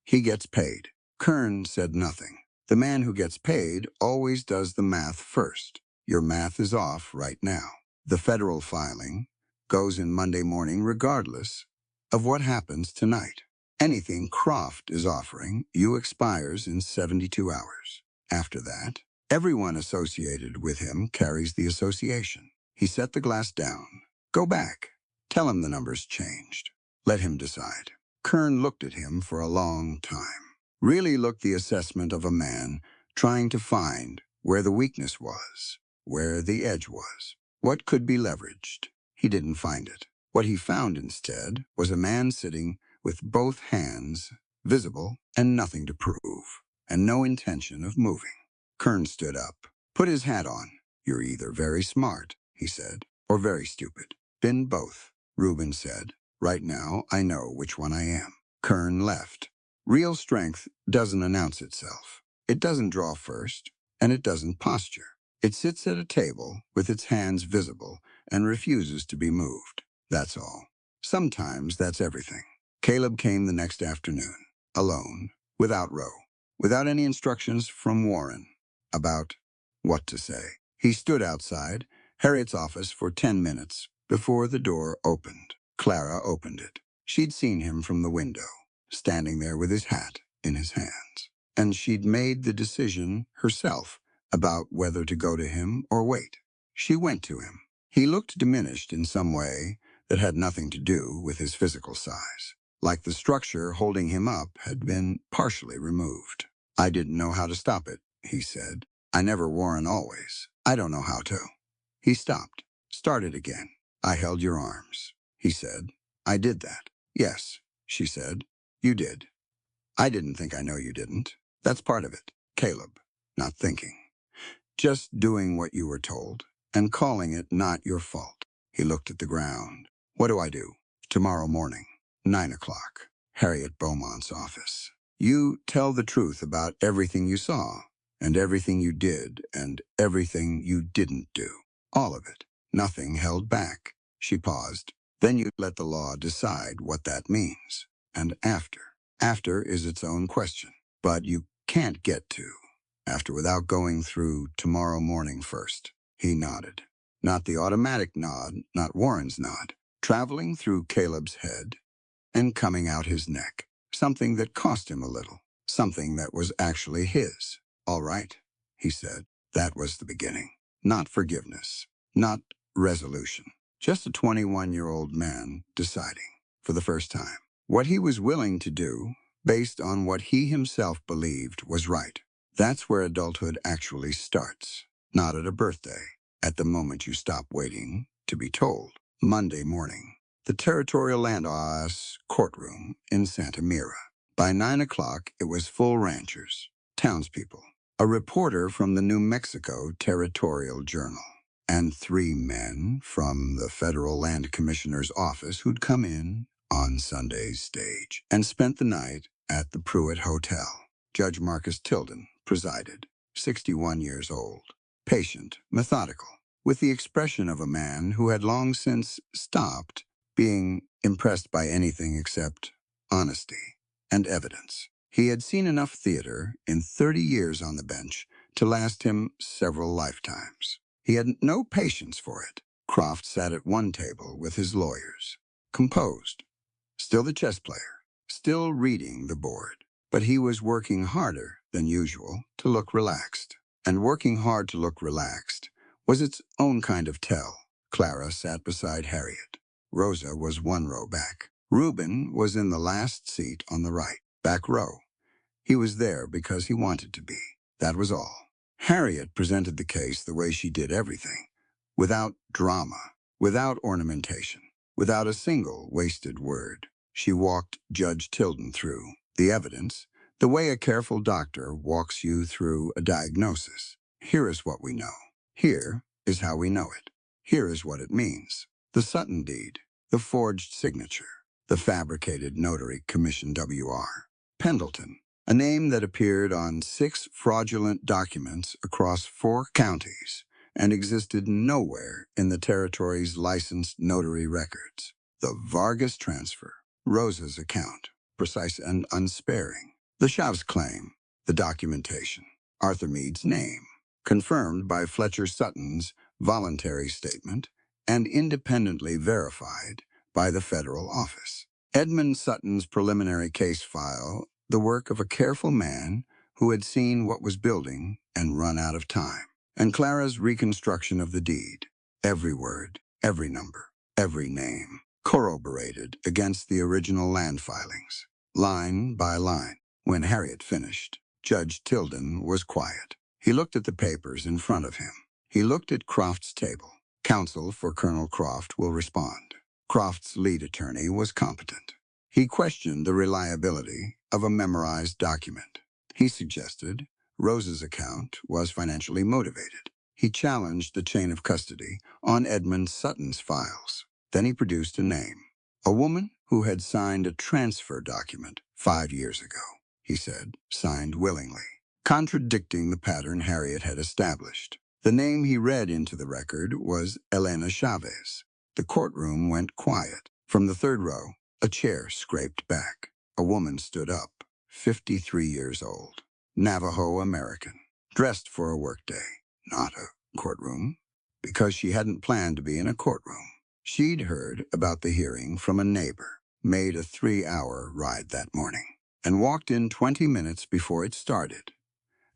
he gets paid. Kern said nothing. The man who gets paid always does the math first. Your math is off right now. The federal filing goes in Monday morning regardless of what happens tonight. Anything Croft is offering you expires in 72 hours. After that, everyone associated with him carries the association. He set the glass down. Go back. Tell him the numbers changed. Let him decide. Kern looked at him for a long time. Really looked the assessment of a man trying to find where the weakness was, where the edge was, what could be leveraged. He didn't find it. What he found instead was a man sitting with both hands visible and nothing to prove, and no intention of moving. Kern stood up, put his hat on. You're either very smart, he said, or very stupid. Been both, Reuben said. Right now, I know which one I am. Kern left. Real strength doesn't announce itself. It doesn't draw first, and it doesn't posture. It sits at a table with its hands visible and refuses to be moved. That's all. Sometimes that's everything. Caleb came the next afternoon, alone, without Roe, without any instructions from Warren about what to say. He stood outside Harriet's office for 10 minutes before the door opened. Clara opened it. She'd seen him from the window, standing there with his hat in his hands. And she'd made the decision herself about whether to go to him or wait. She went to him. He looked diminished in some way that had nothing to do with his physical size, like the structure holding him up had been partially removed. I didn't know how to stop it, he said. I never Warren always. I don't know how to. He stopped, started again. I held your arms, he said. I did that. Yes, she said. You did. I didn't think I know you didn't. That's part of it. Caleb, not thinking. Just doing what you were told and calling it not your fault. He looked at the ground. What do I do? Tomorrow morning, 9 o'clock, Harriet Beaumont's office. You tell the truth about everything you saw and everything you did and everything you didn't do. All of it. Nothing held back. She paused. Then you let the law decide what that means. And after. After is its own question. But you can't get to after without going through tomorrow morning first. He nodded. Not the automatic nod, not Warren's nod. Traveling through Caleb's head and coming out his neck. Something that cost him a little. Something that was actually his. All right, he said. That was the beginning. Not forgiveness. not resolution. Just a 21-year-old man deciding, for the first time, what he was willing to do based on what he himself believed was right. That's where adulthood actually starts, not at a birthday, at the moment you stop waiting to be told. Monday morning, the Territorial Land Office courtroom in Santa Mira. By 9 o'clock, it was full ranchers, townspeople, a reporter from the New Mexico Territorial Journal, and 3 men from the Federal Land Commissioner's office who'd come in on Sunday's stage and spent the night at the Pruitt Hotel. Judge Marcus Tilden presided, 61 years old, patient, methodical, with the expression of a man who had long since stopped being impressed by anything except honesty and evidence. He had seen enough theater in 30 years on the bench to last him several lifetimes. He had no patience for it. Croft sat at one table with his lawyers, composed, still the chess player, still reading the board. But he was working harder than usual to look relaxed. And working hard to look relaxed was its own kind of tell. Clara sat beside Harriet. Rosa was 1 row back. Reuben was in the last seat on the right, back row. He was there because he wanted to be. That was all. Harriet presented the case the way she did everything, without drama, without ornamentation, without a single wasted word. She walked Judge Tilden through the evidence the way a careful doctor walks you through a diagnosis. Here is what we know. Here is how we know it. Here is what it means. The Sutton deed, the forged signature, the fabricated notary commission WR. Pendleton, a name that appeared on 6 fraudulent documents across 4 counties and existed nowhere in the territory's licensed notary records. The Vargas transfer, Rosa's account, precise and unsparing. The Chavs claim, the documentation, Arthur Meade's name, confirmed by Fletcher Sutton's voluntary statement and independently verified by the federal office. Edmund Sutton's preliminary case file, the work of a careful man who had seen what was building and run out of time. And Clara's reconstruction of the deed, every word, every number, every name, corroborated against the original land filings, line by line. When Harriet finished, Judge Tilden was quiet. He looked at the papers in front of him. He looked at Croft's table. Counsel for Colonel Croft will respond. Croft's lead attorney was competent. He questioned the reliability of a memorized document. He suggested Rosa's account was financially motivated. He challenged the chain of custody on Edmund Sutton's files. Then he produced a name. A woman who had signed a transfer document 5 years ago, he said, signed willingly, contradicting the pattern Harriet had established. The name he read into the record was Elena Chavez. The courtroom went quiet. From the 3rd row, a chair scraped back. A woman stood up, 53 years old, Navajo American, dressed for a workday, not a courtroom, because she hadn't planned to be in a courtroom. She'd heard about the hearing from a neighbor, made a 3-hour ride that morning, and walked in 20 minutes before it started,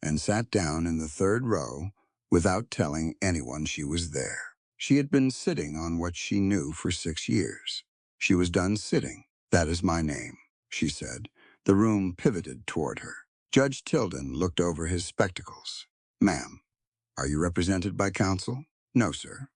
and sat down in the 3rd row without telling anyone she was there. She had been sitting on what she knew for 6 years. She was done sitting. That is my name, she said. The room pivoted toward her. Judge Tilden looked over his spectacles. Ma'am, are you represented by counsel? No, sir.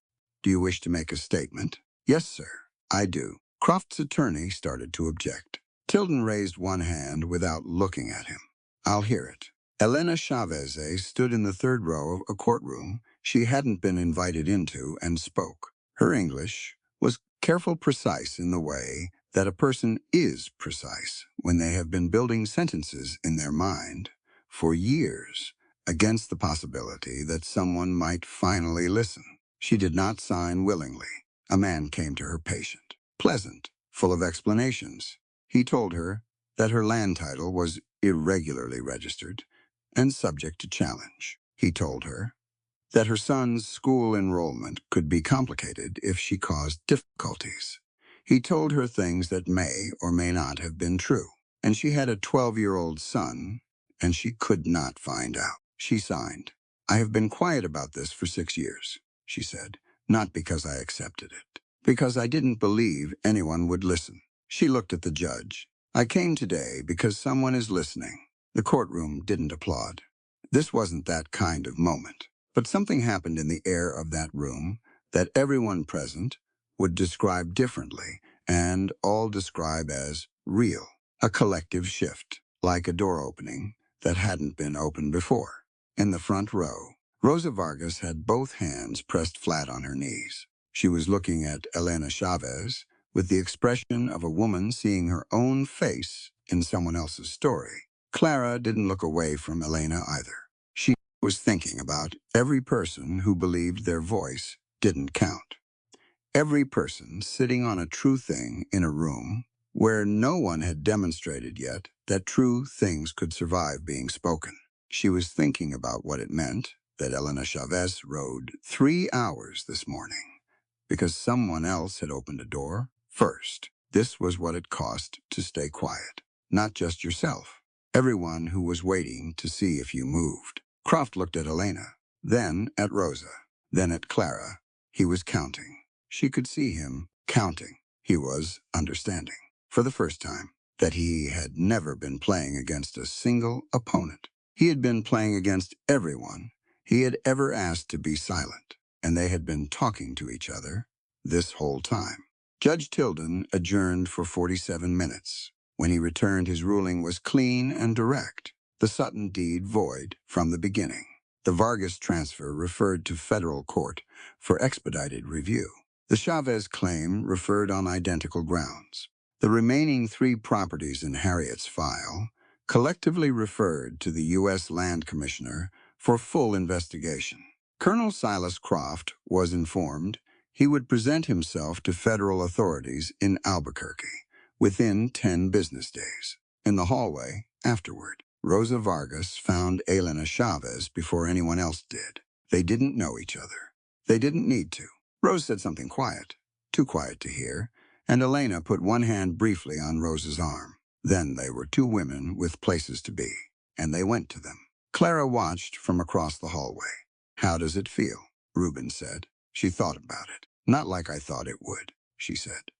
Do you wish to make a statement? Yes, sir, I do. Croft's attorney started to object. Tilden raised one hand without looking at him. I'll hear it. Elena Chavez stood in the 3rd row of a courtroom she hadn't been invited into and spoke. Her English was careful, precise in the way that a person is precise when they have been building sentences in their mind for years against the possibility that someone might finally listen. She did not sign willingly. A man came to her patient, pleasant, full of explanations. He told her that her land title was irregularly registered and subject to challenge. He told her that her son's school enrollment could be complicated if she caused difficulties. He told her things that may or may not have been true. And she had a 12-year-old son, and she could not find out. She signed. I have been quiet about this for 6 years, she said. Not because I accepted it. Because I didn't believe anyone would listen. She looked at the judge. I came today because someone is listening. The courtroom didn't applaud. This wasn't that kind of moment. But something happened in the air of that room that everyone present would describe differently and all describe as real. A collective shift, like a door opening that hadn't been opened before. In the front row, Rosa Vargas had both hands pressed flat on her knees. She was looking at Elena Chavez with the expression of a woman seeing her own face in someone else's story. Clara didn't look away from Elena either. She was thinking about every person who believed their voice didn't count. Every person sitting on a true thing in a room where no one had demonstrated yet that true things could survive being spoken. She was thinking about what it meant that Elena Chavez rode 3 hours this morning because someone else had opened a door first. This was what it cost to stay quiet. Not just yourself. Everyone who was waiting to see if you moved. Croft looked at Elena, then at Rosa, then at Clara. He was counting. She could see him counting. He was understanding, for the first time, that he had never been playing against a single opponent. He had been playing against everyone he had ever asked to be silent, and they had been talking to each other this whole time. Judge Tilden adjourned for 47 minutes. When he returned, his ruling was clean and direct. The Sutton deed void from the beginning. The Vargas transfer referred to federal court for expedited review. The Chavez claim referred on identical grounds. The remaining 3 properties in Harriet's file collectively referred to the U.S. Land Commissioner for full investigation. Colonel Silas Croft was informed he would present himself to federal authorities in Albuquerque within 10 business days. In the hallway, afterward, Rosa Vargas found Elena Chavez before anyone else did. They didn't know each other. They didn't need to. Rose said something quiet, too quiet to hear, and Elena put one hand briefly on Rose's arm. Then they were 2 women with places to be, and they went to them. Clara watched from across the hallway. "How does it feel?" Reuben said. She thought about it. "Not like I thought it would," she said.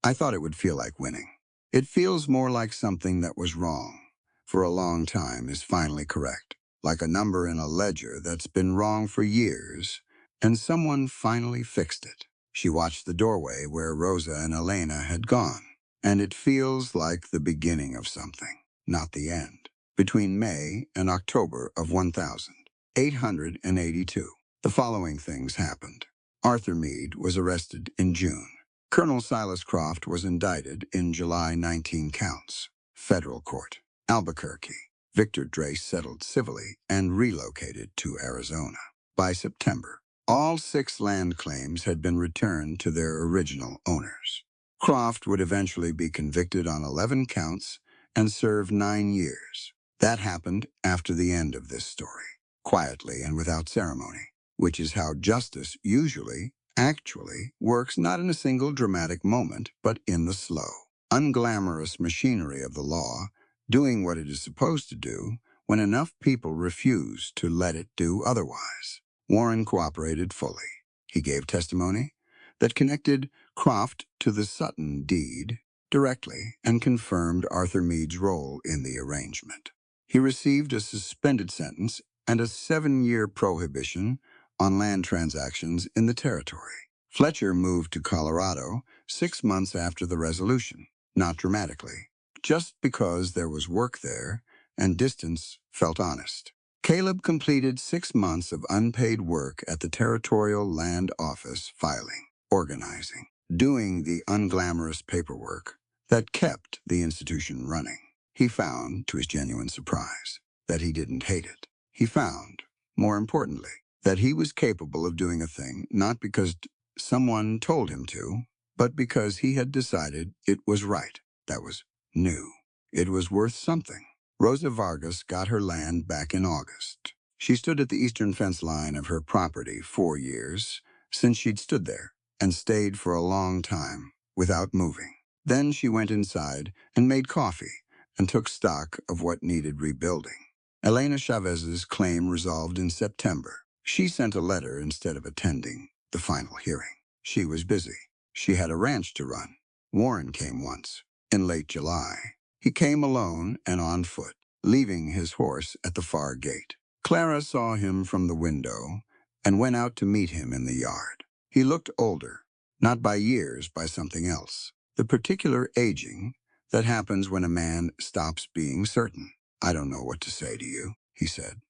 "I thought it would feel like winning. It feels more like something that was wrong for a long time is finally correct, like a number in a ledger that's been wrong for years, and someone finally fixed it." She watched the doorway where Rosa and Elena had gone, and it feels like the beginning of something, not the end. Between May and October of 1882, the following things happened. Arthur Meade was arrested in June. Colonel Silas Croft was indicted in July, 19 counts. Federal court. Albuquerque. Victor Drace settled civilly and relocated to Arizona. By September, all 6 land claims had been returned to their original owners. Croft would eventually be convicted on 11 counts and serve 9 years. That happened after the end of this story, quietly and without ceremony, which is how justice usually actually works, not in a single dramatic moment, but in the slow, unglamorous machinery of the law, doing what it is supposed to do when enough people refuse to let it do otherwise. Warren cooperated fully. He gave testimony that connected Croft to the Sutton deed directly and confirmed Arthur Meade's role in the arrangement. He received a suspended sentence and a 7-year prohibition on land transactions in the territory. Fletcher moved to Colorado 6 months after the resolution, not dramatically, just because there was work there and distance felt honest. Caleb completed 6 months of unpaid work at the Territorial Land Office, filing, organizing, doing the unglamorous paperwork that kept the institution running. He found, to his genuine surprise, that he didn't hate it. He found, more importantly, that he was capable of doing a thing not because someone told him to, but because he had decided it was right. That was new. It was worth something. Rosa Vargas got her land back in August. She stood at the eastern fence line of her property 4 years since she'd stood there, and stayed for a long time without moving. Then she went inside and made coffee and took stock of what needed rebuilding. Elena Chavez's claim resolved in September. She sent a letter instead of attending. the final hearing. She was busy. She had a ranch to run. Warren came once, in late July. He came alone and on foot, leaving his horse at the far gate. Clara saw him from the window and went out to meet him in the yard. He looked older, not by years, by something else. The particular aging that happens when a man stops being certain. I don't know what to say to you, he said.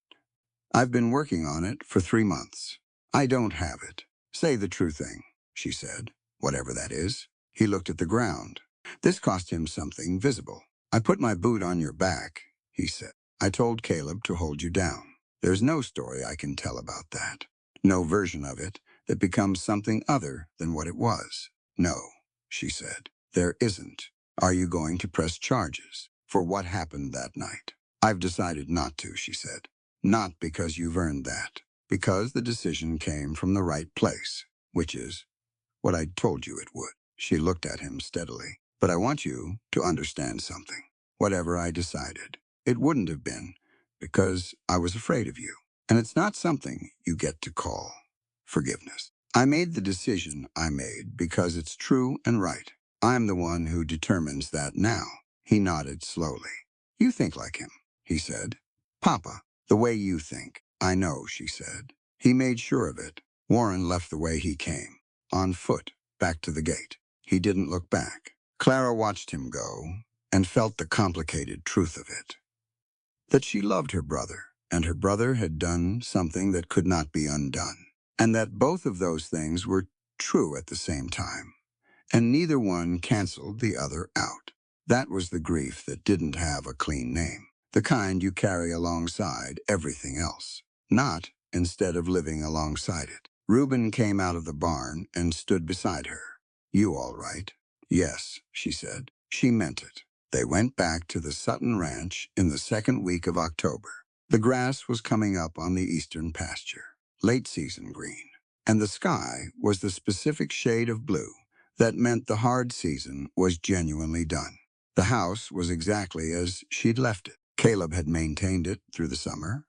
I've been working on it for 3 months. I don't have it. Say the true thing, she said, whatever that is. He looked at the ground. This cost him something visible. I put my boot on your back, he said. I told Caleb to hold you down. There's no story I can tell about that. No version of it that becomes something other than what it was. No, she said, there isn't. Are you going to press charges for what happened that night? I've decided not to, she said. Not because you've earned that. Because the decision came from the right place, which is what I told you it would. She looked at him steadily. But I want you to understand something. Whatever I decided, it wouldn't have been because I was afraid of you. And it's not something you get to call forgiveness. I made the decision I made because it's true and right. I'm the one who determines that now. He nodded slowly. You think like him, he said. Papa, the way you think. I know, she said. He made sure of it. Warren left the way he came, on foot, back to the gate. He didn't look back. Clara watched him go and felt the complicated truth of it. That she loved her brother, and her brother had done something that could not be undone. And that both of those things were true at the same time. And neither one canceled the other out. That was the grief that didn't have a clean name. The kind you carry alongside everything else. Not instead of living alongside it. Reuben came out of the barn and stood beside her. You all right? Yes, she said. She meant it. They went back to the Sutton Ranch in the second week of October. The grass was coming up on the eastern pasture, late season green, and the sky was the specific shade of blue that meant the hard season was genuinely done. The house was exactly as she'd left it. Caleb had maintained it through the summer,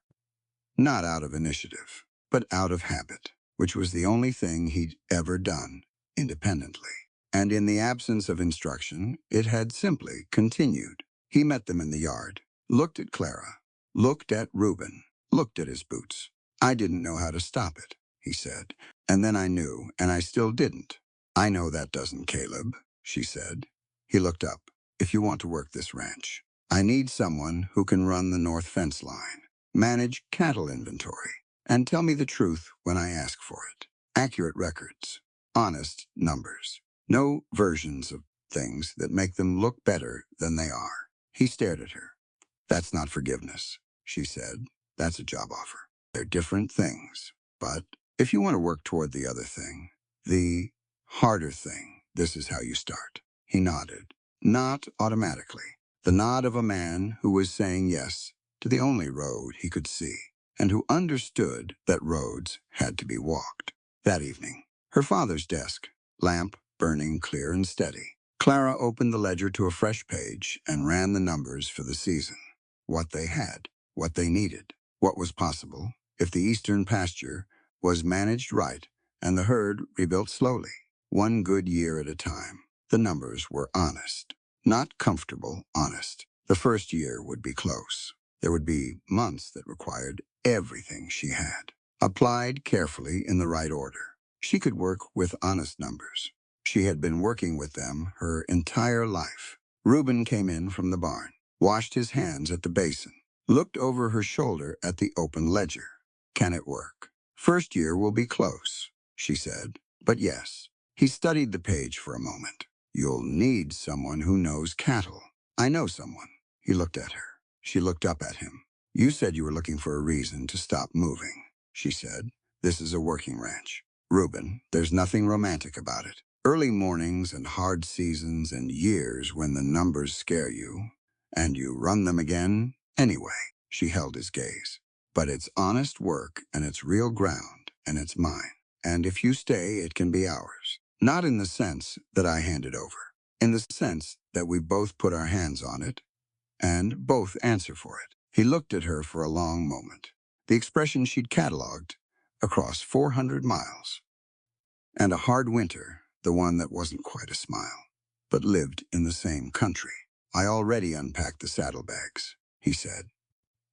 not out of initiative, but out of habit, which was the only thing he'd ever done independently. And in the absence of instruction, it had simply continued. He met them in the yard, looked at Clara, looked at Reuben, looked at his boots. I didn't know how to stop it, he said. And then I knew, and I still didn't. I know that doesn't, Caleb, she said. He looked up. If you want to work this ranch, I need someone who can run the north fence line, manage cattle inventory, and tell me the truth when I ask for it. Accurate records, honest numbers. No versions of things that make them look better than they are. He stared at her. That's not forgiveness, she said. That's a job offer. They're different things. But if you want to work toward the other thing, the harder thing, this is how you start. He nodded. Not automatically. The nod of a man who was saying yes to the only road he could see, and who understood that roads had to be walked. That evening, her father's desk, lamp burning clear and steady. Clara opened the ledger to a fresh page and ran the numbers for the season. What they had, what they needed, what was possible if the eastern pasture was managed right and the herd rebuilt slowly, one good year at a time. The numbers were honest, not comfortable, honest. The first year would be close. There would be months that required everything she had, applied carefully in the right order. She could work with honest numbers. She had been working with them her entire life. Reuben came in from the barn, washed his hands at the basin, looked over her shoulder at the open ledger. Can it work? First year will be close, she said. But yes. He studied the page for a moment. You'll need someone who knows cattle. I know someone. He looked at her. She looked up at him. You said you were looking for a reason to stop moving, she said. This is a working ranch. Reuben, there's nothing romantic about it. Early mornings and hard seasons and years when the numbers scare you, and you run them again anyway. She held his gaze. But it's honest work, and it's real ground, and it's mine. And if you stay, it can be ours. Not in the sense that I hand it over. In the sense that we both put our hands on it, and both answer for it. He looked at her for a long moment. The expression she'd cataloged across 400 miles. And a hard winter, the one that wasn't quite a smile, but lived in the same country. I already unpacked the saddlebags, he said.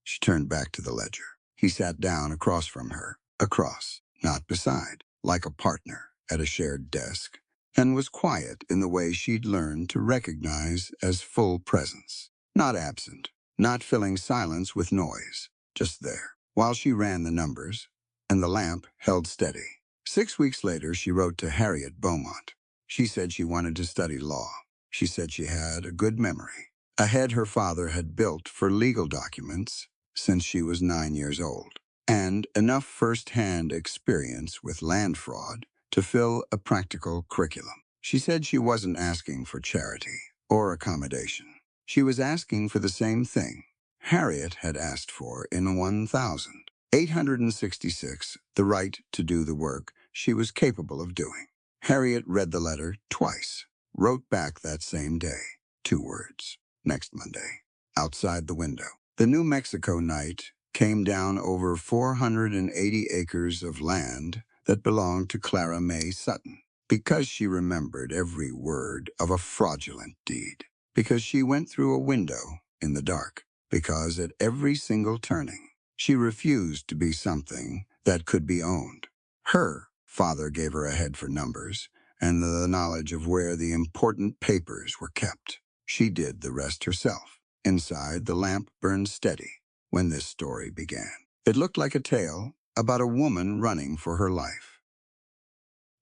She turned back to the ledger. He sat down across from her, across, not beside, like a partner at a shared desk, and was quiet in the way she'd learned to recognize as full presence. Not absent, not filling silence with noise, just there, while she ran the numbers, and the lamp held steady. 6 weeks later, she wrote to Harriet Beaumont. She said she wanted to study law. She said she had a good memory, a head her father had built for legal documents since she was 9 years old, and enough first-hand experience with land fraud to fill a practical curriculum. She said she wasn't asking for charity or accommodation. She was asking for the same thing Harriet had asked for in 1866, the right to do the work she was capable of doing. Harriet read the letter twice, wrote back that same day, 2 words, next Monday, outside the window. The New Mexico night came down over 480 acres of land that belonged to Clara May Sutton, because she remembered every word of a fraudulent deed, because she went through a window in the dark, because at every single turning, she refused to be something that could be owned. Her father gave her a head for numbers and the knowledge of where the important papers were kept. She did the rest herself. Inside, the lamp burned steady when this story began. It looked like a tale about a woman running for her life,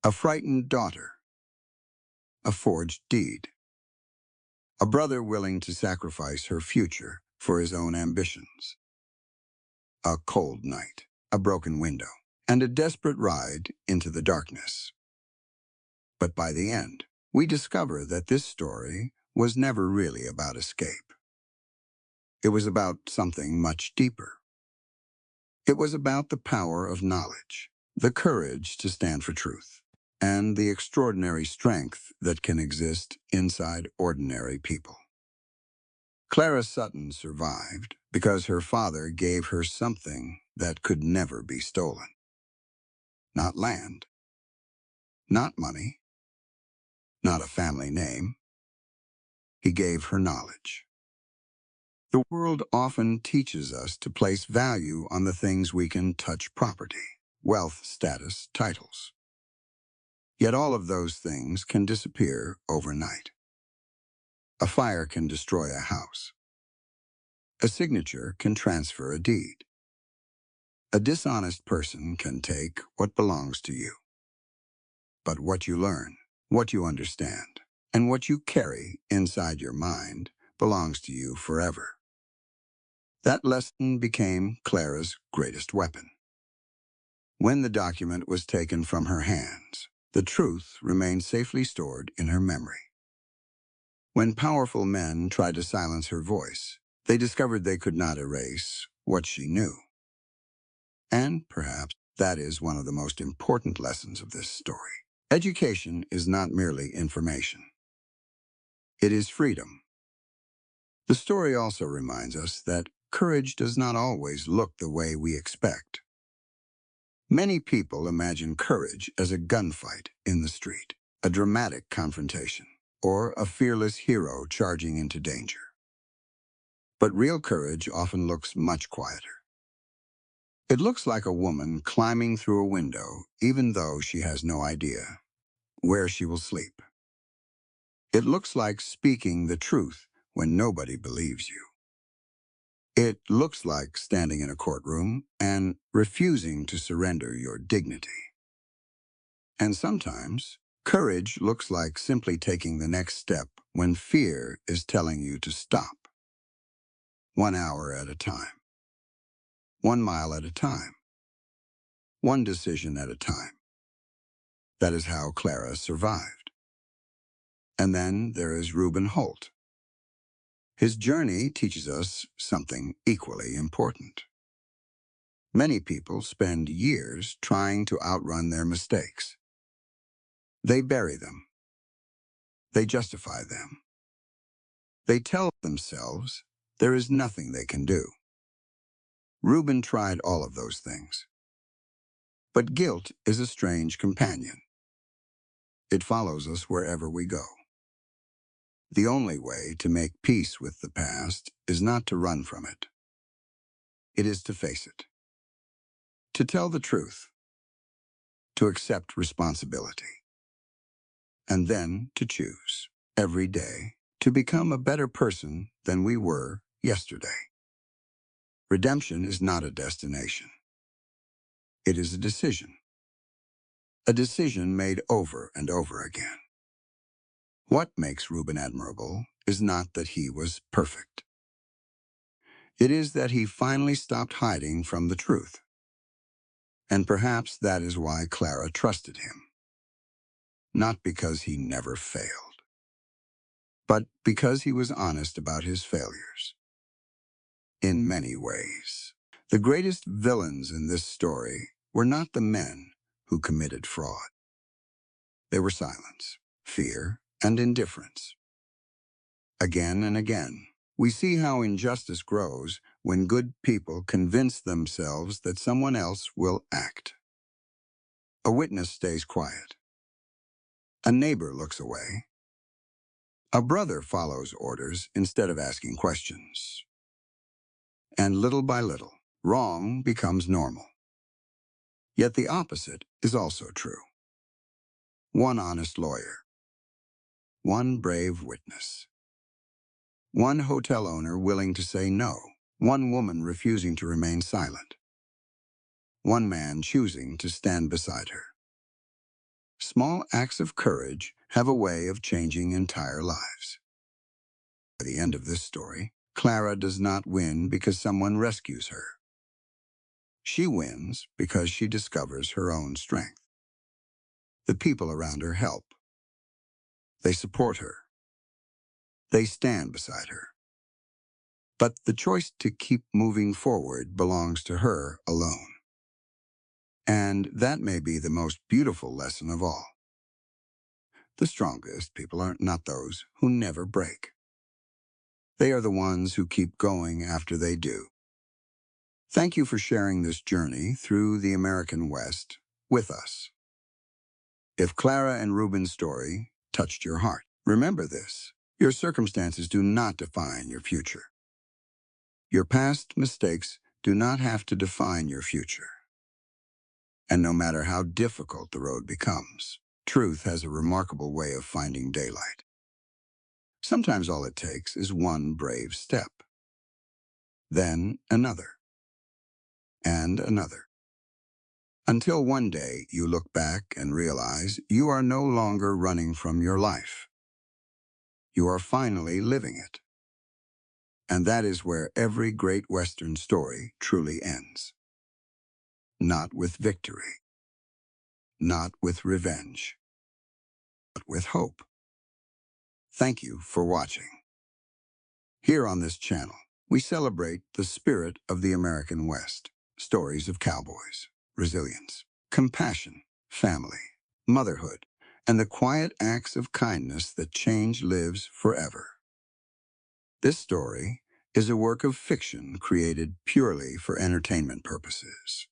a frightened daughter, a forged deed, a brother willing to sacrifice her future for his own ambitions, a cold night, a broken window, and a desperate ride into the darkness. But by the end, we discover that this story was never really about escape. It was about something much deeper. It was about the power of knowledge, the courage to stand for truth, and the extraordinary strength that can exist inside ordinary people. Clara Sutton survived because her father gave her something that could never be stolen. Not land, not money, not a family name. He gave her knowledge. The world often teaches us to place value on the things we can touch: property, wealth, status, titles. Yet all of those things can disappear overnight. A fire can destroy a house. A signature can transfer a deed. A dishonest person can take what belongs to you. But what you learn, what you understand, and what you carry inside your mind belongs to you forever. That lesson became Clara's greatest weapon. When the document was taken from her hands, the truth remained safely stored in her memory. When powerful men tried to silence her voice, they discovered they could not erase what she knew. And perhaps that is one of the most important lessons of this story. Education is not merely information. It is freedom. The story also reminds us that courage does not always look the way we expect. Many people imagine courage as a gunfight in the street, a dramatic confrontation, or a fearless hero charging into danger. But real courage often looks much quieter. It looks like a woman climbing through a window even though she has no idea where she will sleep. It looks like speaking the truth when nobody believes you. It looks like standing in a courtroom and refusing to surrender your dignity. And sometimes, courage looks like simply taking the next step when fear is telling you to stop. 1 hour at a time. 1 mile at a time. One decision at a time. That is how Clara survived. And then there is Reuben Holt. His journey teaches us something equally important. Many people spend years trying to outrun their mistakes. They bury them. They justify them. They tell themselves there is nothing they can do. Reuben tried all of those things. But guilt is a strange companion. It follows us wherever we go. The only way to make peace with the past is not to run from it. It is to face it, to tell the truth, to accept responsibility, and then to choose, every day, to become a better person than we were yesterday. Redemption is not a destination. It is a decision made over and over again. What makes Reuben admirable is not that he was perfect. It is that he finally stopped hiding from the truth. And perhaps that is why Clara trusted him. Not because he never failed, but because he was honest about his failures. In many ways, the greatest villains in this story were not the men who committed fraud. They were silence, fear, and indifference. Again and again, we see how injustice grows when good people convince themselves that someone else will act. A witness stays quiet. A neighbor looks away. A brother follows orders instead of asking questions. And little by little, wrong becomes normal. Yet the opposite is also true. One honest lawyer. One brave witness. One hotel owner willing to say no. One woman refusing to remain silent. One man choosing to stand beside her. Small acts of courage have a way of changing entire lives. By the end of this story, Clara does not win because someone rescues her. She wins because she discovers her own strength. The people around her help. They support her. They stand beside her. But the choice to keep moving forward belongs to her alone. And that may be the most beautiful lesson of all. The strongest people are not those who never break. They are the ones who keep going after they do. Thank you for sharing this journey through the American West with us. If Clara and Reuben's story touched your heart, remember this: your circumstances do not define your future. Your past mistakes do not have to define your future. And no matter how difficult the road becomes, truth has a remarkable way of finding daylight. Sometimes all it takes is one brave step, then another, and another. Until one day you look back and realize you are no longer running from your life. You are finally living it. And that is where every great Western story truly ends. Not with victory, not with revenge, but with hope. Thank you for watching. Here on this channel, we celebrate the spirit of the American West. Stories of cowboys, resilience, compassion, family, motherhood, and the quiet acts of kindness that change lives forever. This story is a work of fiction created purely for entertainment purposes.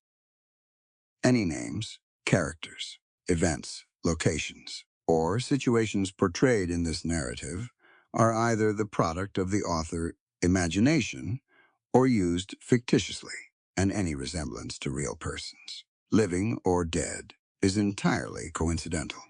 Any names, characters, events, locations, or situations portrayed in this narrative are either the product of the author's imagination or used fictitiously, and any resemblance to real persons, living or dead, is entirely coincidental.